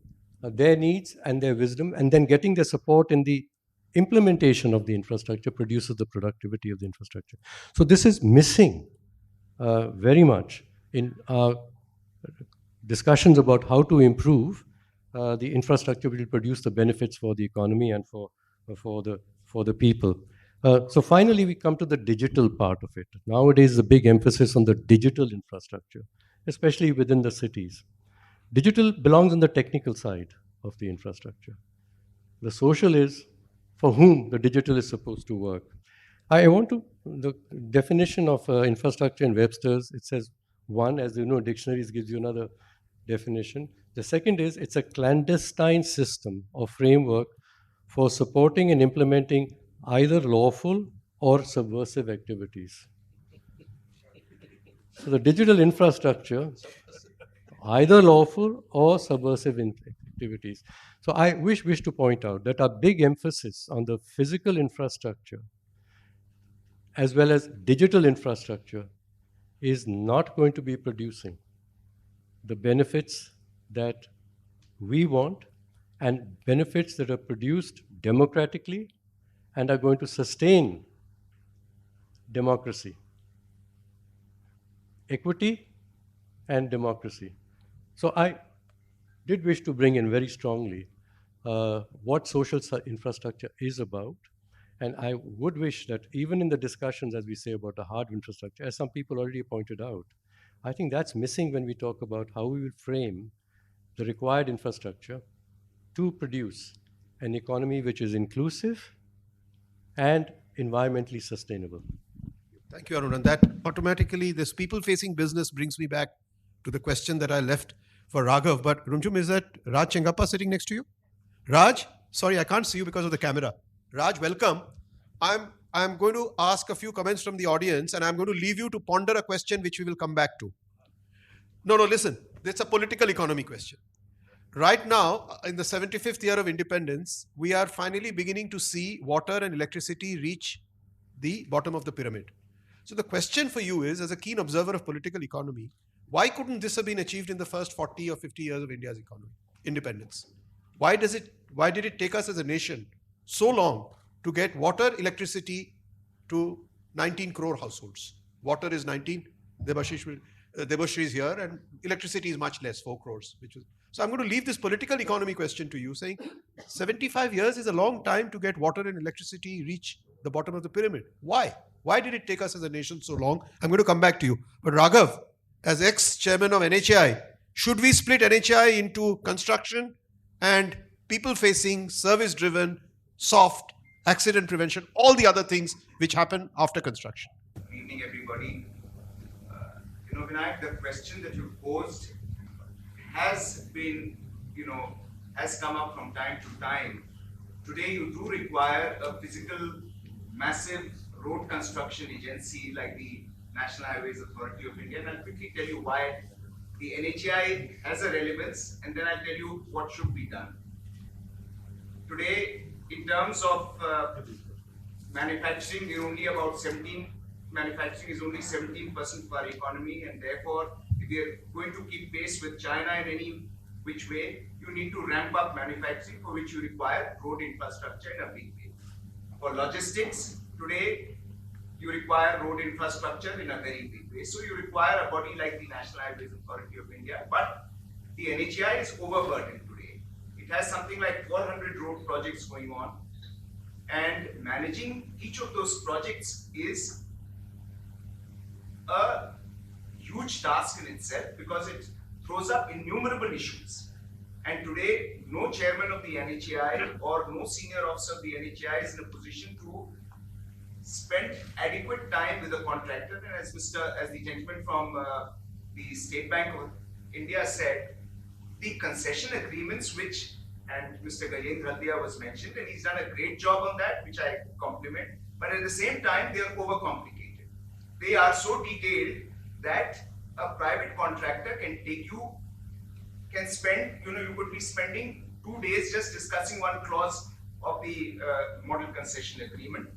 their needs and their wisdom, and then getting their support in the implementation of the infrastructure produces the productivity of the infrastructure. So this is missing very much in our discussions about how to improve the infrastructure which will produce the benefits for the economy and for the people. So finally, we come to the digital part of it. Nowadays, the big emphasis on the digital infrastructure, especially within the cities. Digital belongs on the technical side of the infrastructure. The social is for whom the digital is supposed to work. I want to, the definition of infrastructure in Webster's, it says one, as you know, dictionaries gives you another definition. The second is it's a clandestine system or framework for supporting and implementing either lawful or subversive activities. So the digital infrastructure, either lawful or subversive activities. So I wish to point out that our big emphasis on the physical infrastructure as well as digital infrastructure is not going to be producing the benefits that we want and benefits that are produced democratically and are going to sustain democracy, equity and democracy. So I did wish to bring in very strongly what social infrastructure is about. And I would wish that even in the discussions, as we say about the hard infrastructure, as some people already pointed out, I think that's missing when we talk about how we will frame the required infrastructure to produce an economy which is inclusive and environmentally sustainable. Thank you, Arun. And that automatically, this people-facing business brings me back to the question that I left for Raghav. But Rumjum, is that Raj Chengappa sitting next to you? Raj, sorry, I can't see you because of the camera. Raj, welcome. I'm going to ask a few comments from the audience, and I'm going to leave you to ponder a question which we will come back to. No, listen. It's a political economy question. Right now, in the 75th year of independence, we are finally beginning to see water and electricity reach the bottom of the pyramid. So the question for you is, as a keen observer of political economy, Why couldn't this have been achieved in the first 40 or 50 years of India's economy, independence? Why did it take us as a nation so long to get water, electricity to 19 crore households? Water is 19, Debashri is here, and electricity is much less, 4 crores. So I'm going to leave this political economy question to you, saying 75 years is a long time to get water and electricity reach the bottom of the pyramid. Why? Why did it take us as a nation so long? I'm going to come back to you. But Raghav, as ex-chairman of NHAI, should we split NHAI into construction and people-facing, service-driven, soft, accident prevention, all the other things which happen after construction? Good evening, everybody. Vinayak, the question that you posed has been, has come up from time to time. Today, you do require a physical, massive road construction agency like the National Highways Authority of India. And I'll quickly tell you why the NHAI has a relevance, and then I'll tell you what should be done. Today, in terms of manufacturing, manufacturing is only 17% of our economy, and therefore, if we are going to keep pace with China in any which way, you need to ramp up manufacturing, for which you require road infrastructure in a big way. For logistics, today, you require road infrastructure in a very big way. So you require a body like the National Highways Authority of India, but the NHAI is overburdened today. It has something like 400 road projects going on, and managing each of those projects is a huge task in itself, because it throws up innumerable issues. And today, no chairman of the NHAI or no senior officer of the NHAI is in a position to spend adequate time with the contractor. And as the gentleman from the State Bank of India said, the concession agreements, which, and Mr. Gajendra Haldia was mentioned, and he's done a great job on that, which I compliment. But at the same time, they are overcomplicated. They are so detailed that a private contractor can spend, you could be spending 2 days just discussing one clause of the model concession agreement.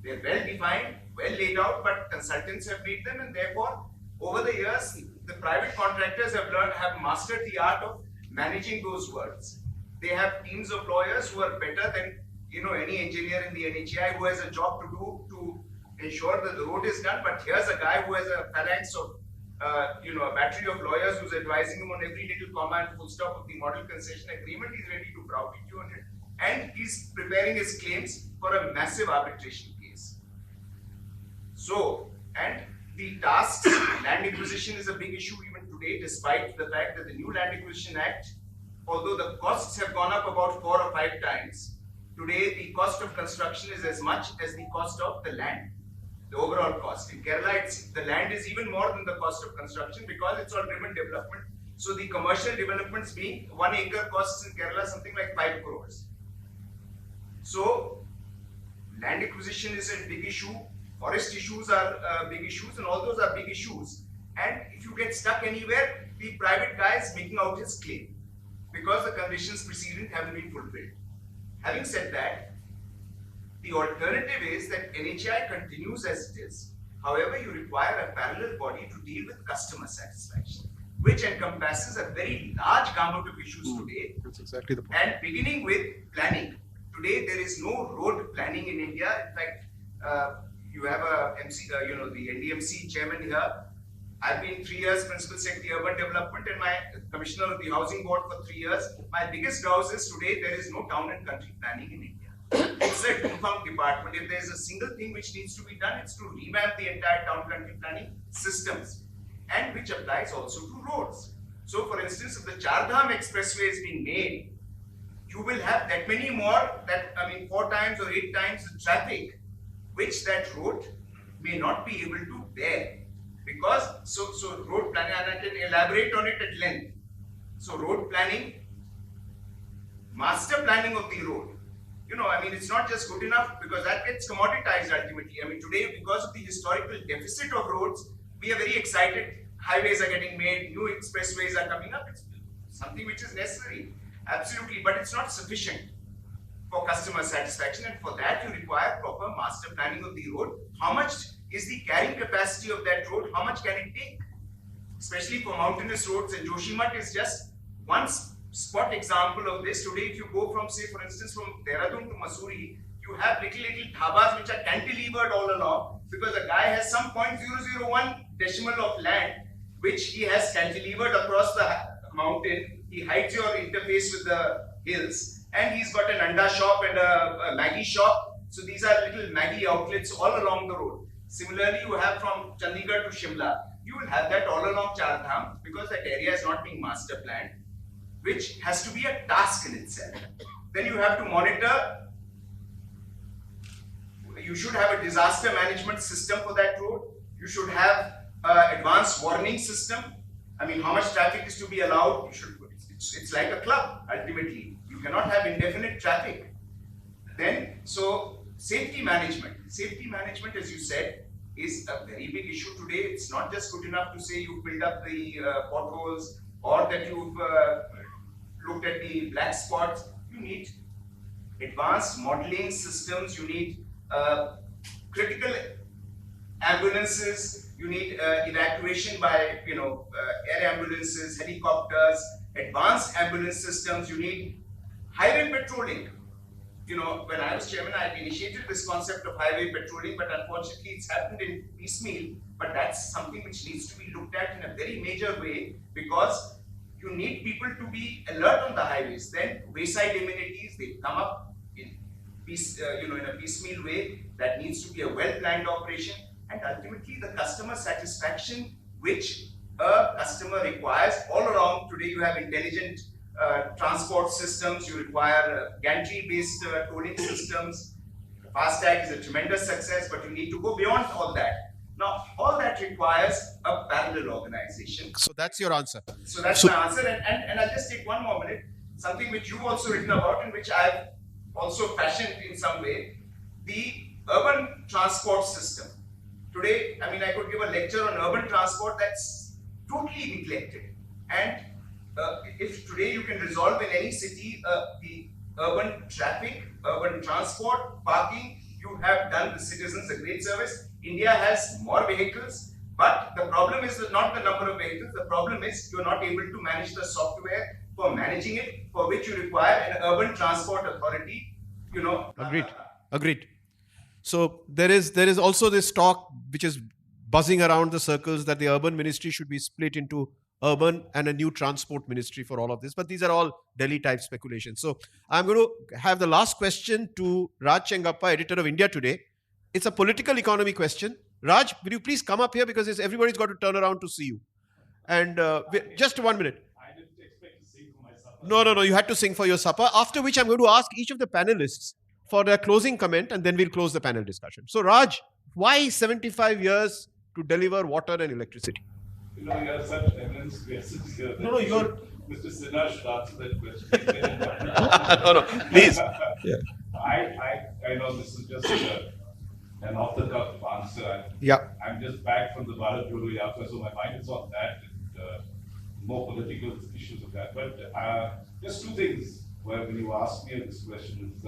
They're well defined, well laid out, but consultants have made them, and therefore, over the years, the private contractors have mastered the art of managing those words. They have teams of lawyers who are better than any engineer in the NHAI who has a job to do to ensure that the road is done. But here's a guy who has a phalanx of a battery of lawyers who's advising him on every little comma and full stop of the model concession agreement. He's ready to browbeat you on it, and he's preparing his claims for a massive arbitration case. So, and the tasks, land acquisition is a big issue even today, despite the fact that the new Land Acquisition Act, although the costs have gone up about 4 or 5 times, today the cost of construction is as much as the cost of the land, the overall cost. In Kerala, the land is even more than the cost of construction, because it's all driven development. So the commercial developments being 1 acre costs in Kerala something like 5 crores. So land acquisition is a big issue. Forest issues are big issues, and all those are big issues. And if you get stuck anywhere, the private guy is making out his claim, because the conditions precedent haven't been fulfilled. Having said that, the alternative is that NHAI continues as it is. However, you require a parallel body to deal with customer satisfaction, which encompasses a very large gamut of issues today. That's exactly the point. And beginning with planning. Today, there is no road planning in India. In fact, you have a the NDMC chairman here. I've been 3 years Principal Secretary Urban Development and my Commissioner of the Housing Board for 3 years. My biggest grouse is today there is no town and country planning in India. It's a defunct department. If there's a single thing which needs to be done, it's to revamp the entire town country planning systems, and which applies also to roads. So for instance, if the Char Dham Expressway is being made, you will have that many more, 4 times or 8 times the traffic, which that road may not be able to bear. Because, so road planning, and I can elaborate on it at length. So road planning, master planning of the road, it's not just good enough, because that gets commoditized ultimately. Today, because of the historical deficit of roads, we are very excited. Highways are getting made, new expressways are coming up. It's something which is necessary, absolutely, but it's not sufficient for customer satisfaction, and for that you require proper master planning of the road. How much is the carrying capacity of that road? How much can it take? especially for mountainous roads, and Joshimath is just one spot example of this. Today, if you go from, say, for instance, from Dehradun to Mussoorie, you have little dhabas which are cantilevered all along because a guy has some 0.001 decimal of land which he has cantilevered across the mountain. He hides your interface with the hills, and he's got an anda shop and a Maggie shop. So these are little Maggie outlets all along the road. Similarly, you have from Chandigarh to Shimla, you will have that all along Char Dham because that area is not being master planned, which has to be a task in itself. Then you have to monitor. You should have a disaster management system for that road. You should have an advanced warning system. I mean, how much traffic is to be allowed? It's like a club, ultimately. You cannot have indefinite traffic. Then, so safety management. Safety management, as you said, is a very big issue today. It's not just good enough to say you build up the potholes or that you've looked at the black spots. You need advanced modeling systems. You need critical ambulances. You need evacuation by, air ambulances, helicopters, advanced ambulance systems. You need highway patrolling. When I was chairman, I initiated this concept of highway patrolling, but unfortunately it's happened in piecemeal. But that's something which needs to be looked at in a very major way, because you need people to be alert on the highways. Then wayside amenities, they come up in a piecemeal way. That needs to be a well-planned operation, and ultimately the customer satisfaction which a customer requires all along. Today you have intelligent transport systems, you require gantry-based tolling systems. FASTag is a tremendous success, but you need to go beyond all that. Now, all that requires a parallel organization. So that's your answer. So that's my answer. And I'll just take one more minute. Something which you've also written about and which I've also fashioned in some way, the urban transport system. Today, I could give a lecture on urban transport that's totally neglected. And if today you can resolve in any city the urban traffic, urban transport, parking, you have done the citizens a great service. India has more vehicles, but the problem is not the number of vehicles. The problem is you're not able to manage the software for managing it, for which you require an urban transport authority. Agreed. So there is also this talk which is buzzing around the circles that the urban ministry should be split into urban and a new transport ministry for all of this. But these are all Delhi type speculations. So I'm going to have the last question to Raj Chengappa, editor of India Today. It's a political economy question. Raj, will you please come up here, because everybody's got to turn around to see you. And just 1 minute. I didn't expect to sing for my supper. No, you had to sing for your supper. After which I'm going to ask each of the panelists for their closing comment, and then we'll close the panel discussion. So Raj, why 75 years to deliver water and electricity? You have such eminence questions here. No, you're... Mr. Sinha should answer that question. No, please. Yeah. I know this is just an off-the-cuff answer. Yeah. I'm just back from the Bharat Jodo Yatra, so my mind is on that and more political issues of that. But just two things when you asked me this question is,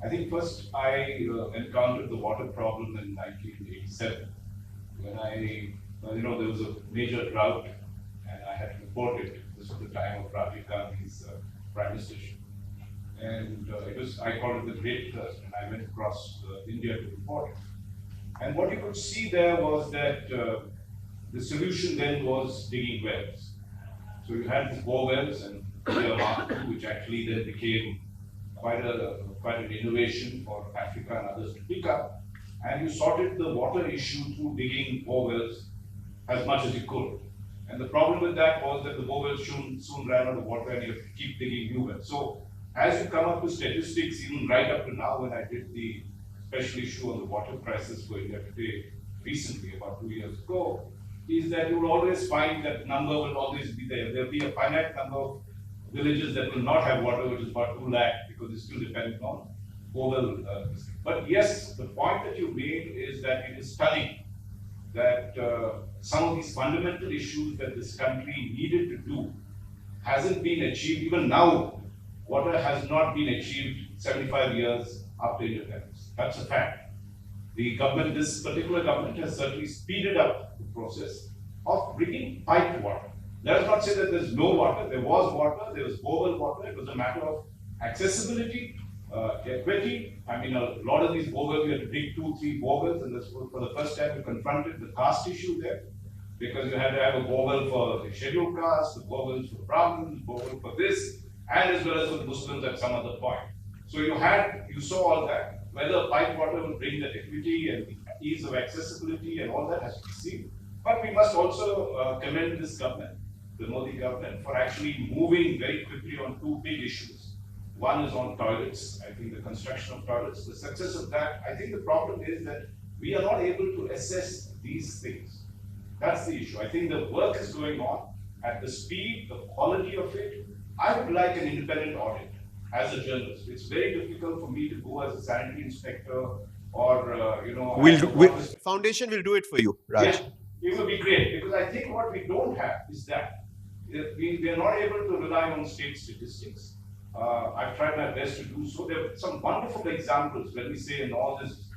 I think first I encountered the water problem in 1987 when there was a major drought and I had to report it. This was the time of Rajiv Gandhi's prime ministership. And I called it the Great Thirst, and I went across India to report it. And what you could see there was that the solution then was digging wells. So you had the bore wells and Mark II, which actually then became quite an innovation for Africa and others to pick up. And you sorted the water issue through digging bore wells as much as you could. And the problem with that was that the bore wells soon ran out of water and you have to keep digging new wells. So as you come up with statistics, even right up to now, when I did the special issue on the water crisis for India Today recently, about 2 years ago, is that you will always find that number will always be there. There will be a finite number of villages that will not have water, which is about 2 lakh, because it's still dependent on bore. But yes, the point that you made is that it is stunning that some of these fundamental issues that this country needed to do hasn't been achieved. Even now, water has not been achieved 75 years after independence. That's a fact. The government, this particular government, has certainly speeded up the process. of bringing piped water. Let us not say that there's no water. There was water, there was borewell water. It was a matter of accessibility, equity. I mean, a lot of these borewells, we had to dig 2-3 borewells, and this was for the first time we confronted the caste issue there, because you had to have a borewell for the scheduled caste, the borewells for Brahmins, borewell for this, and as well as for the Muslims at some other point. So you saw all that. Whether pipe water will bring that equity and the ease of accessibility and all that has to be seen. But we must also commend this government, the Modi government, for actually moving very quickly on 2 big issues. One is on toilets, I think the construction of toilets. The success of that, I think the problem is that we are not able to assess these things. That's the issue. I think the work is going on at the speed, the quality of it. I would like an independent audit as a journalist. It's very difficult for me to go as a sanitary inspector or, Foundation will do it for you, Raj. Yeah, it will be great, because I think what we don't have is that we are not able to rely on state statistics. I've tried my best to do so. There are some wonderful examples, let me say, in all this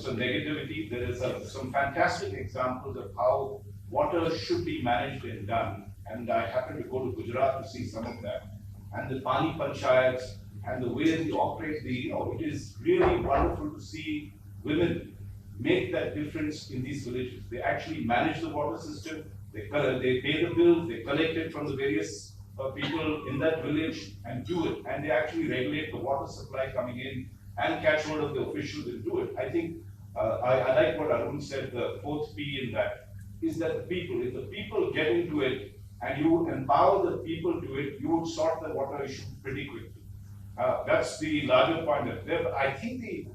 some negativity. There is some fantastic examples of how water should be managed and done. And I happened to go to Gujarat to see some of that. And the Pani Panchayats and the way they operate, it is really wonderful to see women make that difference in these villages. They actually manage the water system, they pay the bills, they collect it from the various people in that village and do it. And they actually regulate the water supply coming in and catch hold of the officials and do it. I think I like what Arun said, the 4th P in that, is that if the people get into it and you empower the people to it, you would sort the water issue pretty quickly. That's the larger point of there. But I think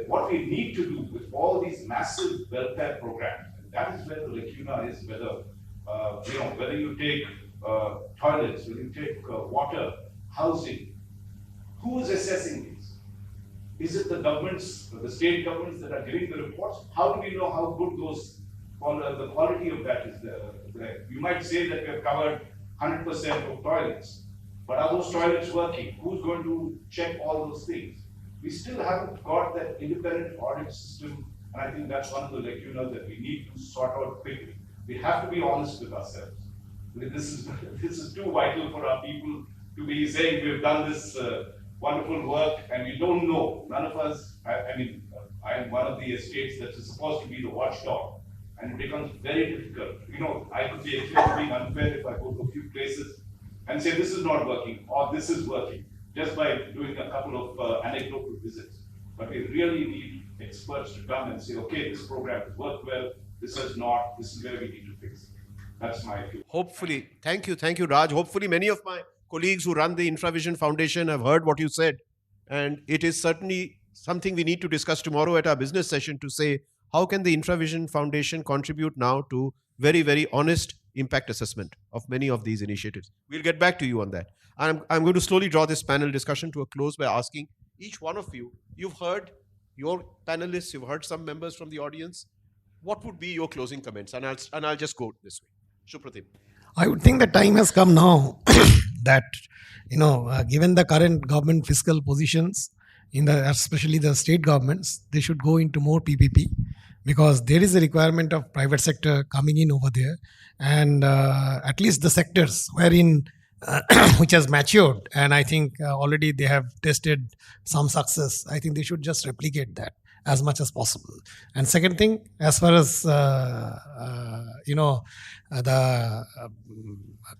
what we need to do with all these massive welfare programs, and that is where the lacuna is, whether you take toilets, whether you take water, housing, who is assessing these? Is it the governments, the state governments that are giving the reports? How do we know how good the quality of that is there? You might say that we have covered 100% of toilets, but are those toilets working? Who's going to check all those things? We still haven't got that independent audit system, and I think that's one of the lacunas that we need to sort out quickly. We have to be honest with ourselves. This is too vital for our people to be saying we've done this wonderful work and we don't know. None of us, I am one of the estates that is supposed to be the watchdog, and it becomes very difficult. I could be accused of being unfair if I go to a few places and say this is not working or this is working, just by doing a couple of anecdotal visits. But we really need experts to come and say, okay, this program has worked well, this has not, this is where we need to fix it. That's my view. Hopefully, thank you, Raj. Hopefully, many of my colleagues who run the InfraVision Foundation have heard what you said. And it is certainly something we need to discuss tomorrow at our business session to say, how can the InfraVision Foundation contribute now to very, very honest impact assessment of many of these initiatives? We'll get back to you on that. I'm going to slowly draw this panel discussion to a close by asking each one of you, you've heard your panelists, you've heard some members from the audience. What would be your closing comments? And I'll just go this way. Supratim. I would think the time has come now that, given the current government fiscal positions, especially the state governments, they should go into more PPP, because there is a requirement of private sector coming in over there, and at least the sectors wherein which has matured, and I think already they have tested some success. I think they should just replicate that as much as possible. And second thing, as far as the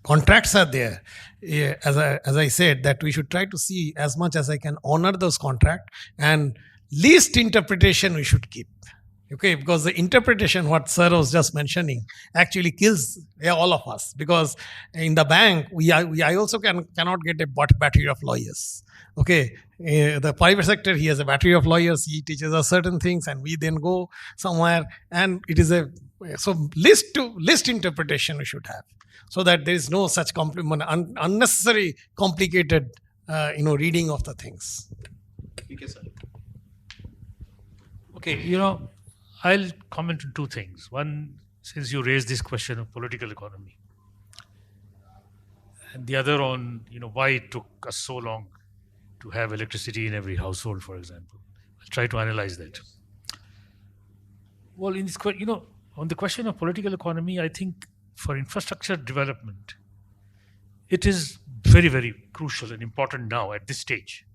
contracts are there, as I said, that we should try to see as much as I can honor those contracts, and least interpretation we should keep. Okay, because the interpretation, what Sir was just mentioning, actually kills all of us. Because in the bank, I also cannot get a battery of lawyers. Okay, the private sector, he has a battery of lawyers. He teaches us certain things, and we then go somewhere, and it is list interpretation we should have, so that there is no such unnecessary complicated reading of the things. Okay, sir. Okay, I'll comment on two things. One, since you raised this question of political economy, and the other on, why it took us so long to have electricity in every household, for example. I'll try to analyze that. Well, in this, on the question of political economy, I think for infrastructure development, it is very, very crucial and important now at this stage.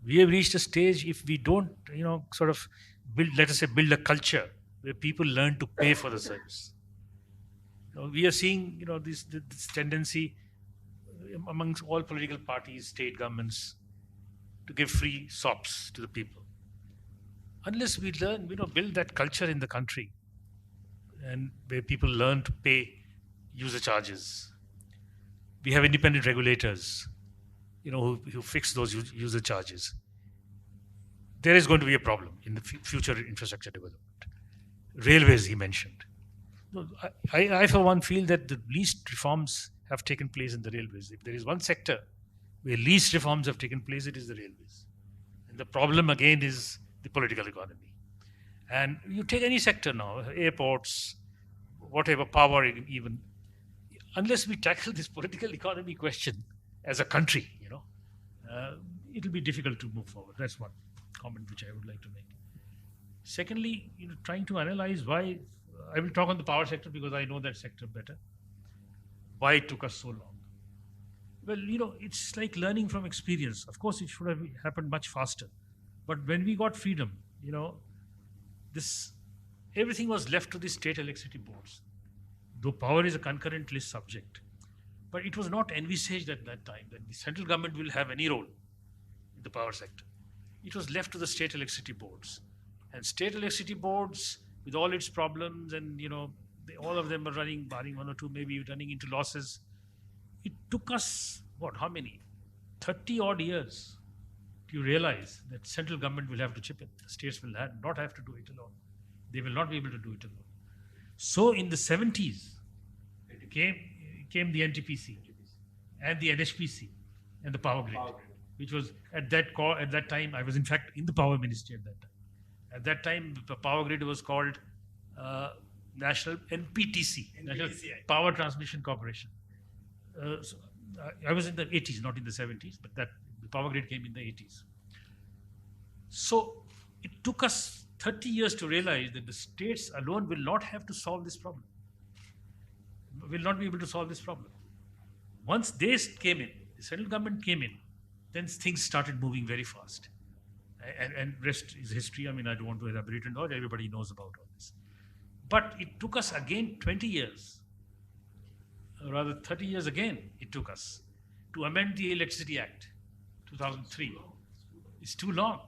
We have reached a stage, if we don't, sort of build, let us say, build a culture where people learn to pay for the service. We are seeing, this tendency amongst all political parties, state governments, to give free sops to the people. Unless we learn, build that culture in the country, and where people learn to pay user charges. We have independent regulators, who fix those user charges. There is going to be a problem in the future infrastructure development. Railways, he mentioned. No, I, for one, feel that the least reforms have taken place in the railways. If there is one sector where least reforms have taken place, it is the railways. And the problem again is the political economy. And you take any sector now, airports, whatever, power even, unless we tackle this political economy question as a country, it'll be difficult to move forward. That's one comment which I would like to make. Secondly, trying to analyze why, I will talk on the power sector because I know that sector better, why it took us so long. Well, it's like learning from experience. Of course, it should have happened much faster. But when we got freedom, everything was left to the state electricity boards. Though power is a concurrent list subject, but it was not envisaged at that time that the central government will have any role in the power sector. It was left to the state electricity boards. And state electricity boards, with all its problems, and all of them are running, barring one or two, maybe running into losses. It took us, how many? 30 odd years to realize that central government will have to chip in. The states will not have to do it alone. They will not be able to do it alone. So in the 70s, came the NTPC and the NHPC and the power grid, which was at that time, I was in fact in the power ministry at that time. At that time, the power grid was called National NPTC, National Power Transmission Corporation. I was in the 80s, not in the 70s, but the power grid came in the 80s. So it took us 30 years to realize that the states alone will not have to solve this problem. Will not be able to solve this problem. Once they came in, the central government came in, then things started moving very fast. And rest is history. I mean, I don't want to elaborate on all. Everybody knows about all this. But it took us again 20 years, or rather 30 years again, it took us to amend the Electricity Act, 2003. It's too long.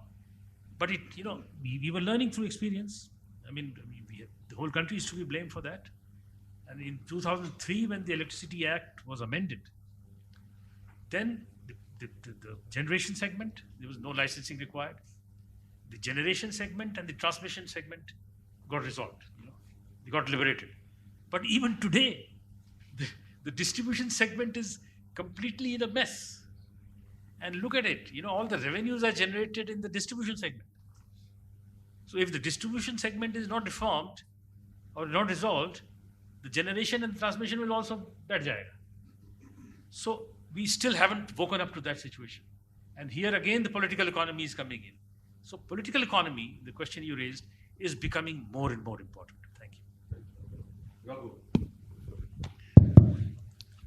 But we were learning through experience. I mean, the whole country is to be blamed for that. And in 2003, when the Electricity Act was amended, then the generation segment, there was no licensing required. The generation segment and the transmission segment got resolved. They got liberated. But even today, the distribution segment is completely in a mess. And look at it, all the revenues are generated in the distribution segment. So if the distribution segment is not reformed or not resolved, the generation and transmission will also bat jayega. So we still haven't woken up to that situation. And here again, the political economy is coming in. So political economy, the question you raised, is becoming more and more important. Thank you.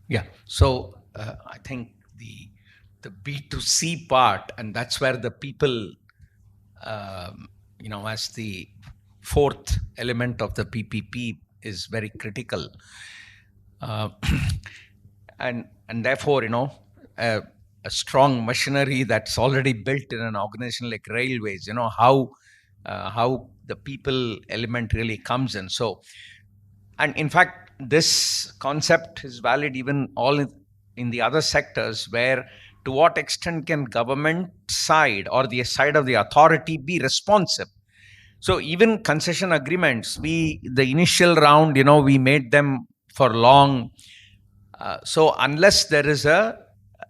Yeah. So I think the B2C part, and that's where the people, as the fourth element of the PPP is very critical. And therefore, a strong machinery that's already built in an organization like railways, how the people element really comes in. So, and in fact, this concept is valid even all in the other sectors, where to what extent can government side or the side of the authority be responsive? So even concession agreements, the initial round, we made them for long. So unless there is a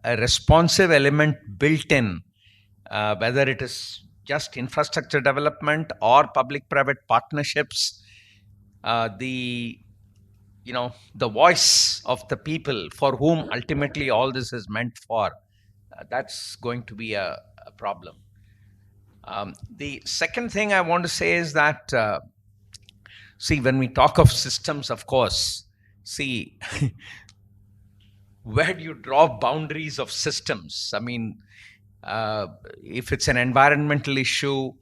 responsive element built in, whether it is just infrastructure development or public-private partnerships, the voice of the people for whom ultimately all this is meant for, that's going to be a problem. The second thing I want to say is that, see, when we talk of systems, of course, See, where do you draw boundaries of systems? I mean, if it's an environmental issue,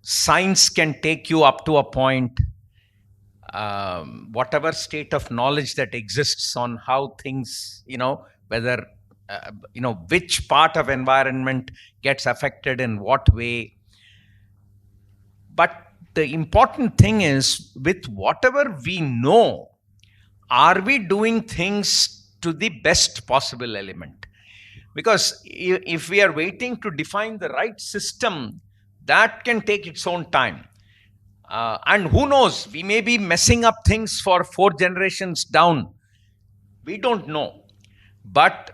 science can take you up to a point. Whatever state of knowledge that exists on how things, whether, which part of environment gets affected in what way. But the important thing is, with whatever we know, are we doing things to the best possible element? Because if we are waiting to define the right system, that can take its own time. And who knows, we may be messing up things for 4 generations down. We don't know. But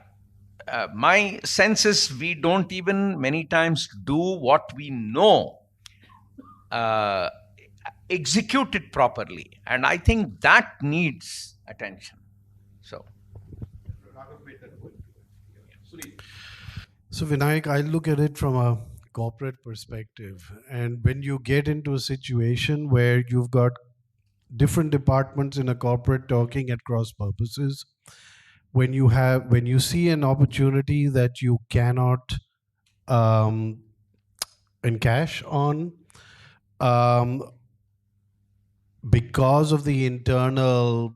my sense is we don't even many times do what we know, execute it properly. And I think that needs attention. So Vinayak, I look at it from a corporate perspective. And when you get into a situation where you've got different departments in a corporate talking at cross purposes, when you see an opportunity that you cannot encash on because of the internal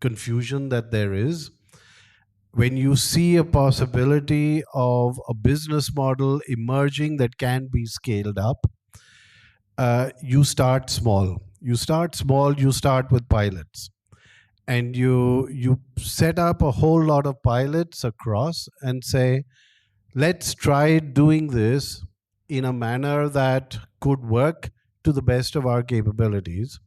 confusion that there is, when you see a possibility of a business model emerging that can be scaled up, you start small. You start with pilots. And you set up a whole lot of pilots across and say, let's try doing this in a manner that could work to the best of our capabilities,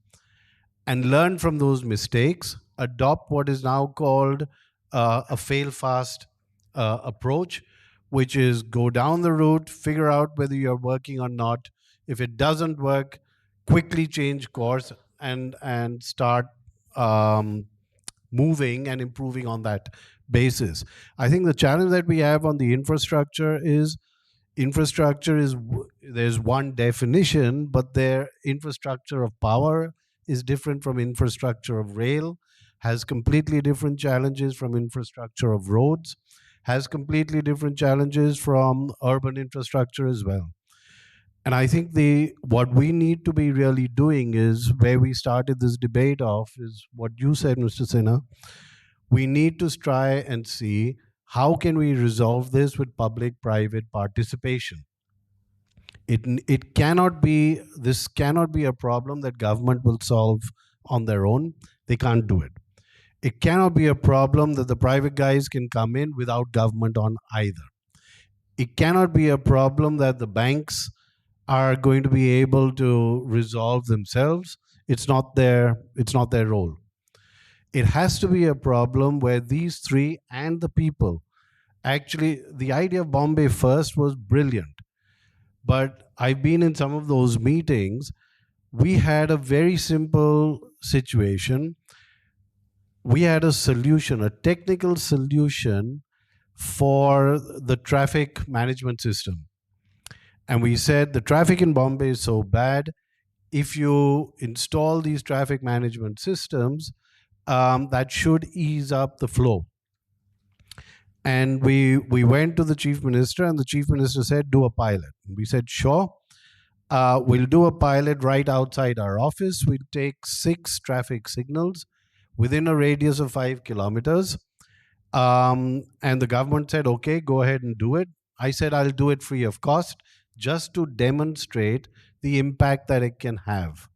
and learn from those mistakes, adopt what is now called a fail-fast approach, which is go down the route, figure out whether you're working or not. If it doesn't work, quickly change course and start moving and improving on that basis. I think the challenge that we have on the infrastructure is there's one definition, but their infrastructure of power is different from infrastructure of rail, has completely different challenges from infrastructure of roads, has completely different challenges from urban infrastructure as well. And I think what we need to be really doing is, where we started this debate off, is what you said, Mr. Sinha. We need to try and see how can we resolve this with public-private participation. This cannot be a problem that government will solve on their own. They can't do it. It cannot be a problem that the private guys can come in without government on either. It cannot be a problem that the banks are going to be able to resolve themselves. It's not their role. It has to be a problem where these three and the people, actually, the idea of Bombay First was brilliant. But I've been in some of those meetings. We had a very simple situation. We had a solution, a technical solution for the traffic management system. And we said the traffic in Bombay is so bad. If you install these traffic management systems, that should ease up the flow. And we went to the chief minister, and the chief minister said, do a pilot. And we said, sure. We'll do a pilot right outside our office. We'll take 6 traffic signals within a radius of 5 kilometers. And the government said, okay, go ahead and do it. I said, I'll do it free of cost, just to demonstrate the impact that it can have.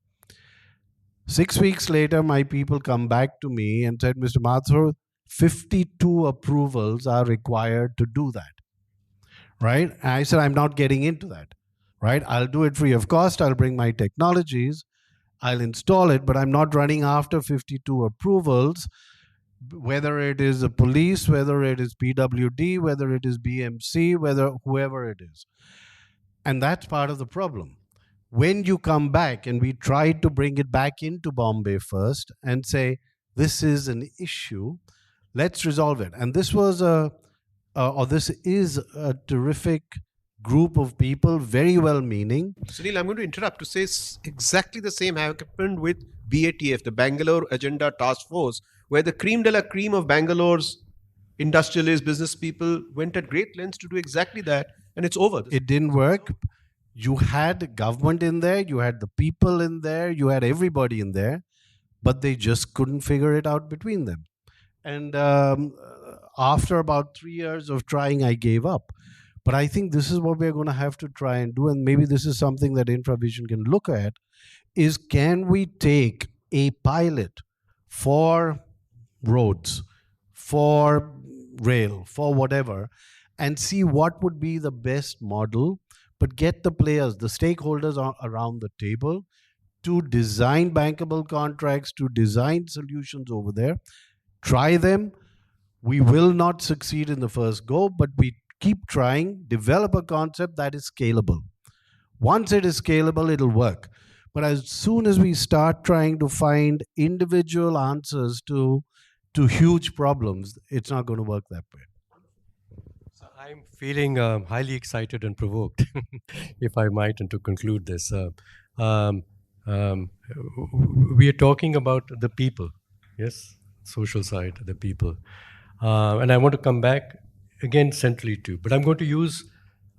6 weeks later, my people come back to me and said, Mr. Mathur, 52 approvals are required to do that, right? And I said, I'm not getting into that, right? I'll do it free of cost. I'll bring my technologies. I'll install it, but I'm not running after 52 approvals, whether it is the police, whether it is PWD, whether it is BMC, whoever it is. And that's part of the problem. When you come back, and we tried to bring it back into Bombay First and say, this is an issue, let's resolve it. And this is a terrific group of people, very well-meaning. Sunil, I'm going to interrupt to say exactly the same happened with BATF, the Bangalore Agenda Task Force, where the cream de la cream of Bangalore's industrialists, business people went at great lengths to do exactly that, and it's over. It didn't work. You had government in there, you had the people in there, you had everybody in there, but they just couldn't figure it out between them. And after about 3 years of trying, I gave up. But I think this is what we're going to have to try and do, and maybe this is something that InfraVision can look at, is can we take a pilot for roads, for rail, for whatever, and see what would be the best model, but get the players, the stakeholders around the table to design bankable contracts, to design solutions over there, try them. We will not succeed in the first go, but we keep trying, develop a concept that is scalable. Once it is scalable, it'll work. But as soon as we start trying to find individual answers to huge problems, it's not going to work that way. So I'm feeling highly excited and provoked, if I might, and to conclude this. We are talking about the people, yes, social side, the people. And I want to come back again centrally too, but I'm going to use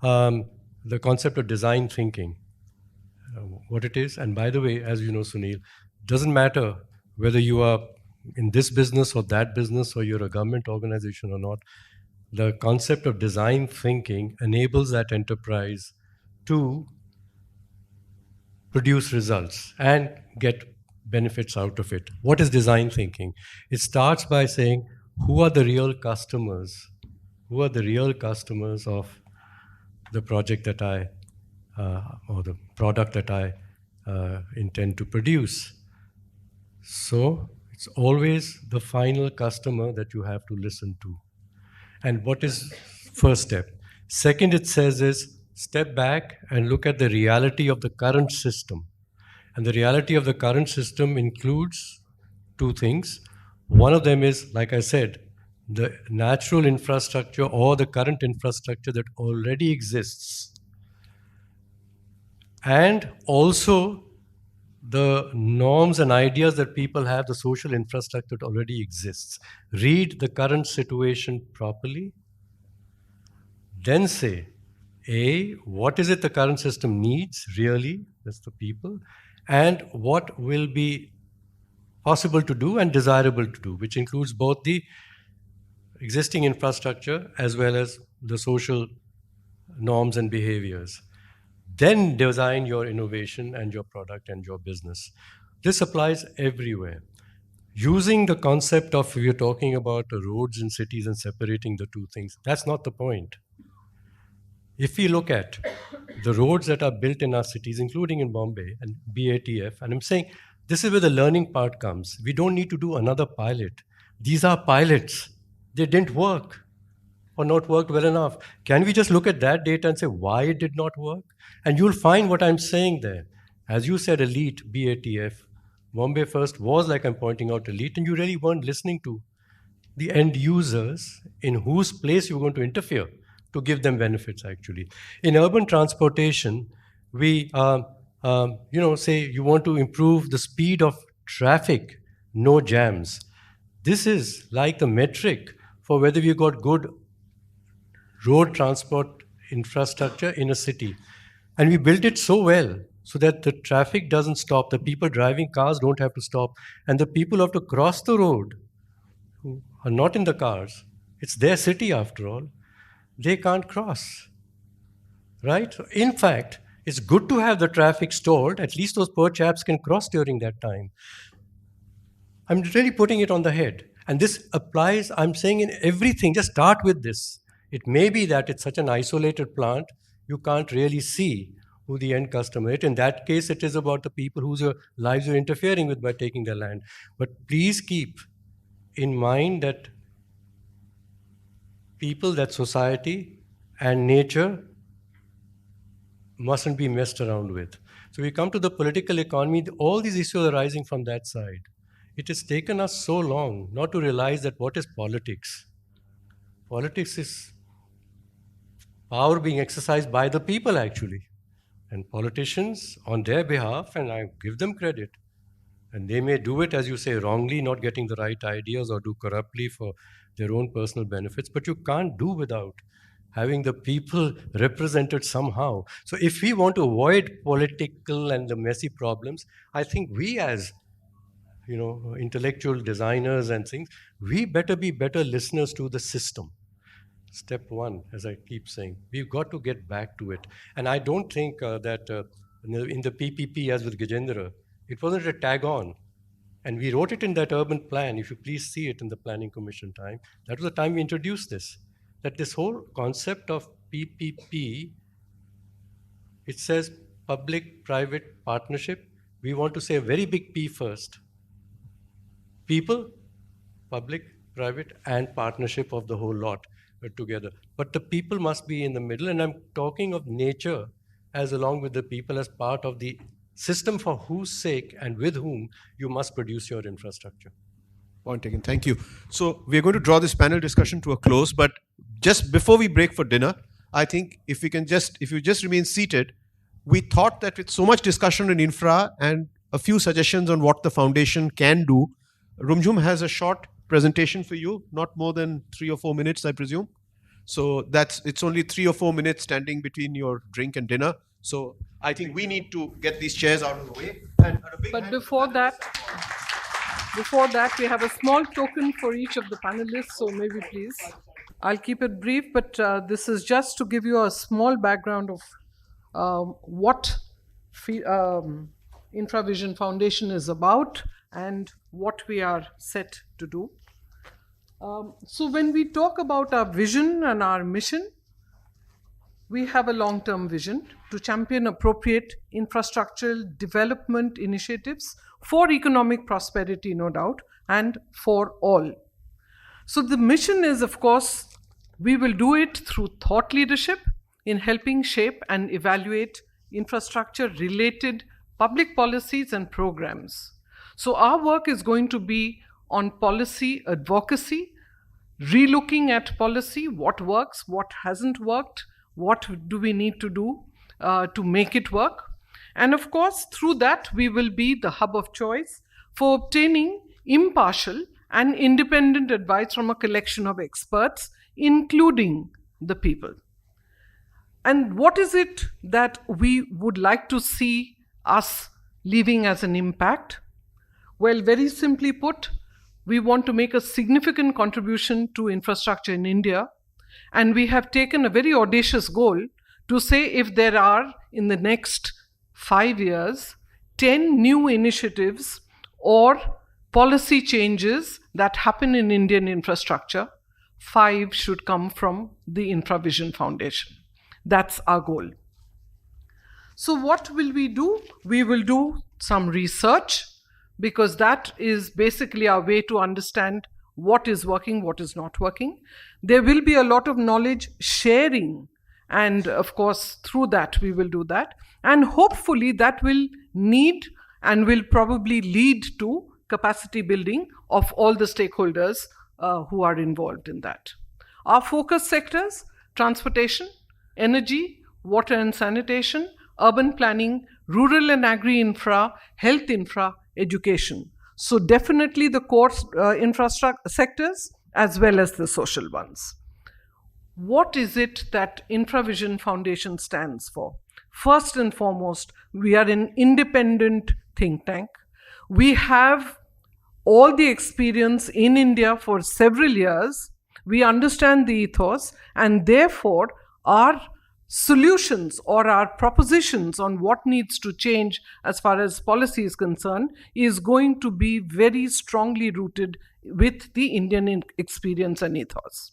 the concept of design thinking, what it is. And by the way, as you know, Sunil, doesn't matter whether you are in this business or that business, or you're a government organization or not, the concept of design thinking enables that enterprise to produce results and get benefits out of it. What is design thinking? It starts by saying, who are the real customers? Who are the real customers of the project that I, or the product that I intend to produce? So it's always the final customer that you have to listen to. And what is first step? Second, it says is step back and look at the reality of the current system. And the reality of the current system includes two things. One of them is, like I said, the natural infrastructure or the current infrastructure that already exists. And also the norms and ideas that people have, the social infrastructure that already exists. Read the current situation properly. Then say, A, what is it the current system needs really? That's the people. And what will be possible to do and desirable to do, which includes both the existing infrastructure as well as the social norms and behaviors. Then design your innovation and your product and your business. This applies everywhere. Using the concept of, we're talking about roads in cities and separating the two things, that's not the point. If we look at the roads that are built in our cities, including in Bombay and BATF, and I'm saying this is where the learning part comes. We don't need to do another pilot. These are pilots. They didn't work or not worked well enough. Can we just look at that data and say why it did not work? And you'll find what I'm saying there. As you said, elite, BATF, Bombay First was, like I'm pointing out, elite, and you really weren't listening to the end users in whose place you were going to interfere to give them benefits, actually. In urban transportation, we, say you want to improve the speed of traffic, no jams. This is like the metric for whether we got good road transport infrastructure in a city. And we built it so well so that the traffic doesn't stop, the people driving cars don't have to stop, and the people who have to cross the road who are not in the cars, it's their city after all, they can't cross, right? In fact, it's good to have the traffic stored, at least those poor chaps can cross during that time. I'm really putting it on the head. And this applies, I'm saying, in everything. Just start with this. It may be that it's such an isolated plant, you can't really see who the end customer is. In that case, it is about the people whose lives you're interfering with by taking their land. But please keep in mind that people, that society, and nature mustn't be messed around with. So we come to the political economy, all these issues are arising from that side. It has taken us so long not to realize that what is politics? Politics is power being exercised by the people, actually. And politicians, on their behalf, and I give them credit, And they may do it, as you say, wrongly, not getting the right ideas, or do corruptly for their own personal benefits. But you can't do without having the people represented somehow. So if we want to avoid political and the messy problems, I think we as intellectual designers and things, we better be better listeners to the system. Step one, as I keep saying, we've got to get back to it. And I don't think that in the PPP, as with Gajendra, it wasn't a tag on. And we wrote it in that urban plan. If you please see it in the Planning Commission time, that was the time we introduced this. That this whole concept of PPP, it says public-private partnership. We want to say a very big P first. People, public, private, and partnership of the whole lot together. But the people must be in the middle, and I'm talking of nature as along with the people as part of the system for whose sake and with whom you must produce your infrastructure. Point taken. Thank you. So we are going to draw this panel discussion to a close, but just before we break for dinner, I think if you just remain seated, we thought that with so much discussion in infra and a few suggestions on what the foundation can do, Rumjum has a short presentation for you, not more than 3 or 4 minutes, I presume. So it's only 3 or 4 minutes standing between your drink and dinner. So I think we need to get these chairs out of the way. But before that, we have a small token for each of the panelists. So maybe please, I'll keep it brief, but this is just to give you a small background of what InfraVision Foundation is about and what we are set to do. So when we talk about our vision and our mission, we have a long-term vision to champion appropriate infrastructural development initiatives for economic prosperity, no doubt, and for all. So the mission is, of course, we will do it through thought leadership in helping shape and evaluate infrastructure-related public policies and programs. So our work is going to be on policy advocacy, relooking at policy, what works, what hasn't worked, what do we need to do to make it work. And of course, through that, we will be the hub of choice for obtaining impartial and independent advice from a collection of experts, including the people. And what is it that we would like to see us leaving as an impact? Well, very simply put, we want to make a significant contribution to infrastructure in India. And we have taken a very audacious goal to say if there are, in the next 5 years, 10 new initiatives or policy changes that happen in Indian infrastructure, 5 should come from the InfraVision Foundation. That's our goal. So what will we do? We will do some research, because that is basically our way to understand what is working, what is not working. There will be a lot of knowledge sharing, and of course, through that, we will do that. And hopefully that will need and will probably lead to capacity building of all the stakeholders who are involved in that. Our focus sectors: transportation, energy, water and sanitation, urban planning, rural and agri-infra, health infra, education. So definitely the core infrastructure sectors as well as the social ones. What is it that InfraVision Foundation stands for? First and foremost, we are an independent think tank. We have all the experience in India for several years. We understand the ethos, and therefore our solutions or our propositions on what needs to change as far as policy is concerned is going to be very strongly rooted with the Indian experience and ethos.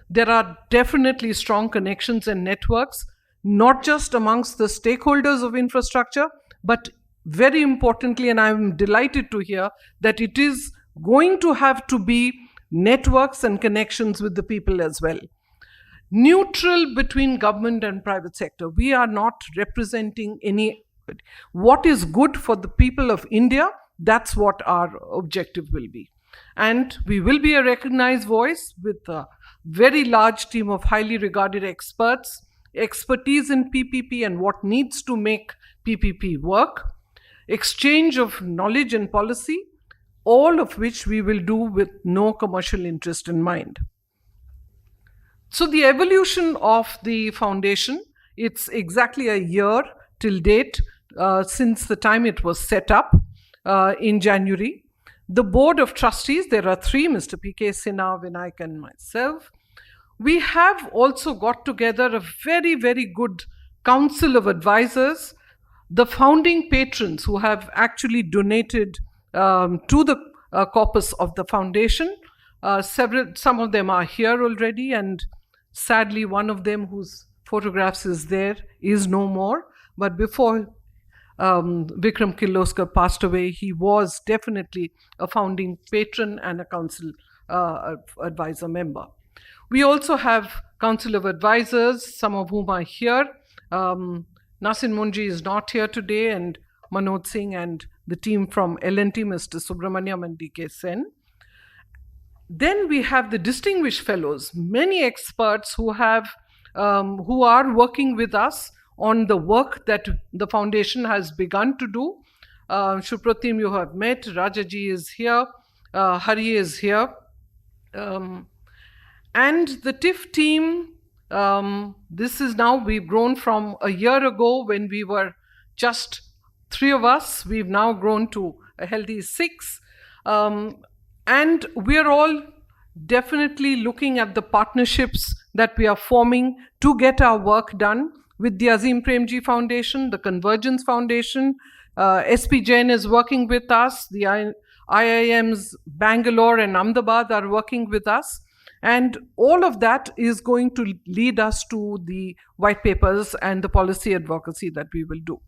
There are definitely strong connections and networks, not just amongst the stakeholders of infrastructure, but very importantly, and I'm delighted to hear that it is going to have to be networks and connections with the people as well. Neutral between government and private sector. We are not representing any. What is good for the people of India, that's what our objective will be. And we will be a recognized voice with a very large team of highly regarded experts, expertise in PPP and what needs to make PPP work, exchange of knowledge and policy, all of which we will do with no commercial interest in mind. So the evolution of the foundation, it's exactly a year till date since the time it was set up in January. The board of trustees, there are three, Mr. P.K. Sinha, Vinayak and myself. We have also got together a very, very good council of advisors, the founding patrons who have actually donated to the corpus of the foundation. Some of them are here already, and sadly one of them whose photographs is there is no more. But before Vikram Kirloskar passed away, he was definitely a founding patron and a council advisor member. We also have council of advisors, some of whom are here. Nasin Munji is not here today, and Manoj Singh and the team from L&T, Mr. Subramaniam and D.K. Sen. Then we have the distinguished fellows, many experts who are working with us on the work that the foundation has begun to do. Supratim, you have met, Rajaji is here, Hari is here. And the TIFF team, this is now, we've grown from a year ago when we were just 3 of us, we've now grown to a healthy 6. And we're all definitely looking at the partnerships that we are forming to get our work done with the Azim Premji Foundation, the Convergence Foundation. SP Jain is working with us. The IIMs Bangalore and Ahmedabad are working with us. And all of that is going to lead us to the white papers and the policy advocacy that we will do.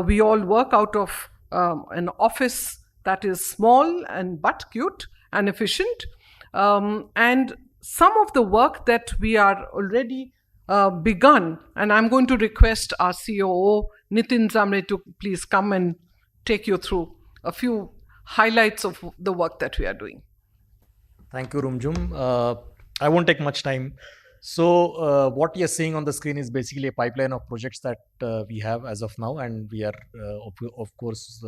We all work out of an office that is small and but cute and efficient. And some of the work that we are already begun, and I'm going to request our COO, Nitin Zamre, to please come and take you through a few highlights of the work that we are doing. Thank you, Rumjum. I won't take much time. So what you're seeing on the screen is basically a pipeline of projects that we have as of now, and we are, of course,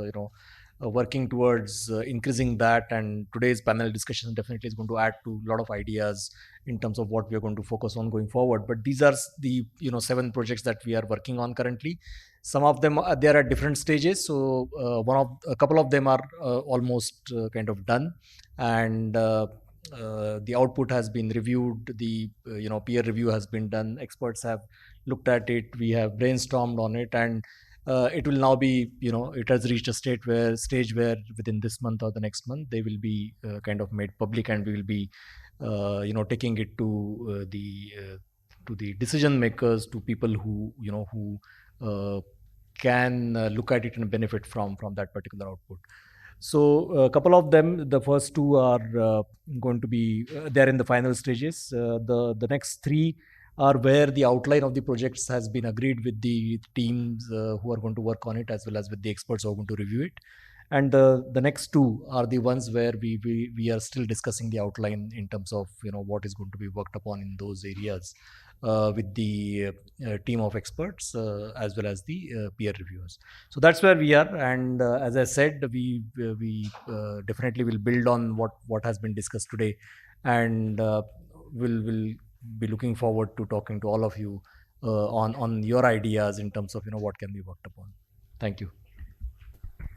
working towards increasing that. And today's panel discussion definitely is going to add to a lot of ideas in terms of what we are going to focus on going forward. But these are the 7 projects that we are working on currently. Some of them they are at different stages. So a couple of them are almost kind of done, and the output has been reviewed. The peer review has been done. Experts have looked at it. We have brainstormed on it, and it will now be, it has reached a stage where within this month or the next month they will be kind of made public, and we will be taking it to the decision makers, to people who can look at it and benefit from that particular output. So a couple of them, the first 2 are going to be they're in the final stages. The next 3 are where the outline of the projects has been agreed with the teams who are going to work on it, as well as with the experts who are going to review it. And the next 2 are the ones where we are still discussing the outline in terms of what is going to be worked upon in those areas with the team of experts as well as the peer reviewers. So that's where we are. And as I said, we definitely will build on what has been discussed today, and will be looking forward to talking to all of you on your ideas in terms of what can be worked upon. Thank you.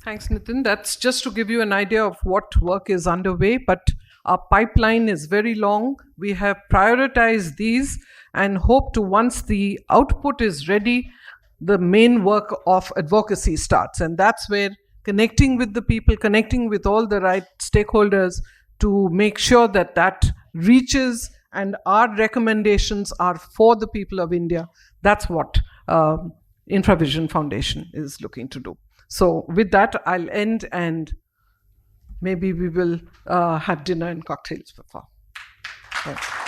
Thanks, Nitin. That's just to give you an idea of what work is underway, but our pipeline is very long. We have prioritized these and hope to, once the output is ready, the main work of advocacy starts. And that's where connecting with the people, connecting with all the right stakeholders to make sure that that reaches and our recommendations are for the people of India. That's what InfraVision Foundation is looking to do. So with that, I'll end, and maybe we will have dinner and cocktails before. Thanks.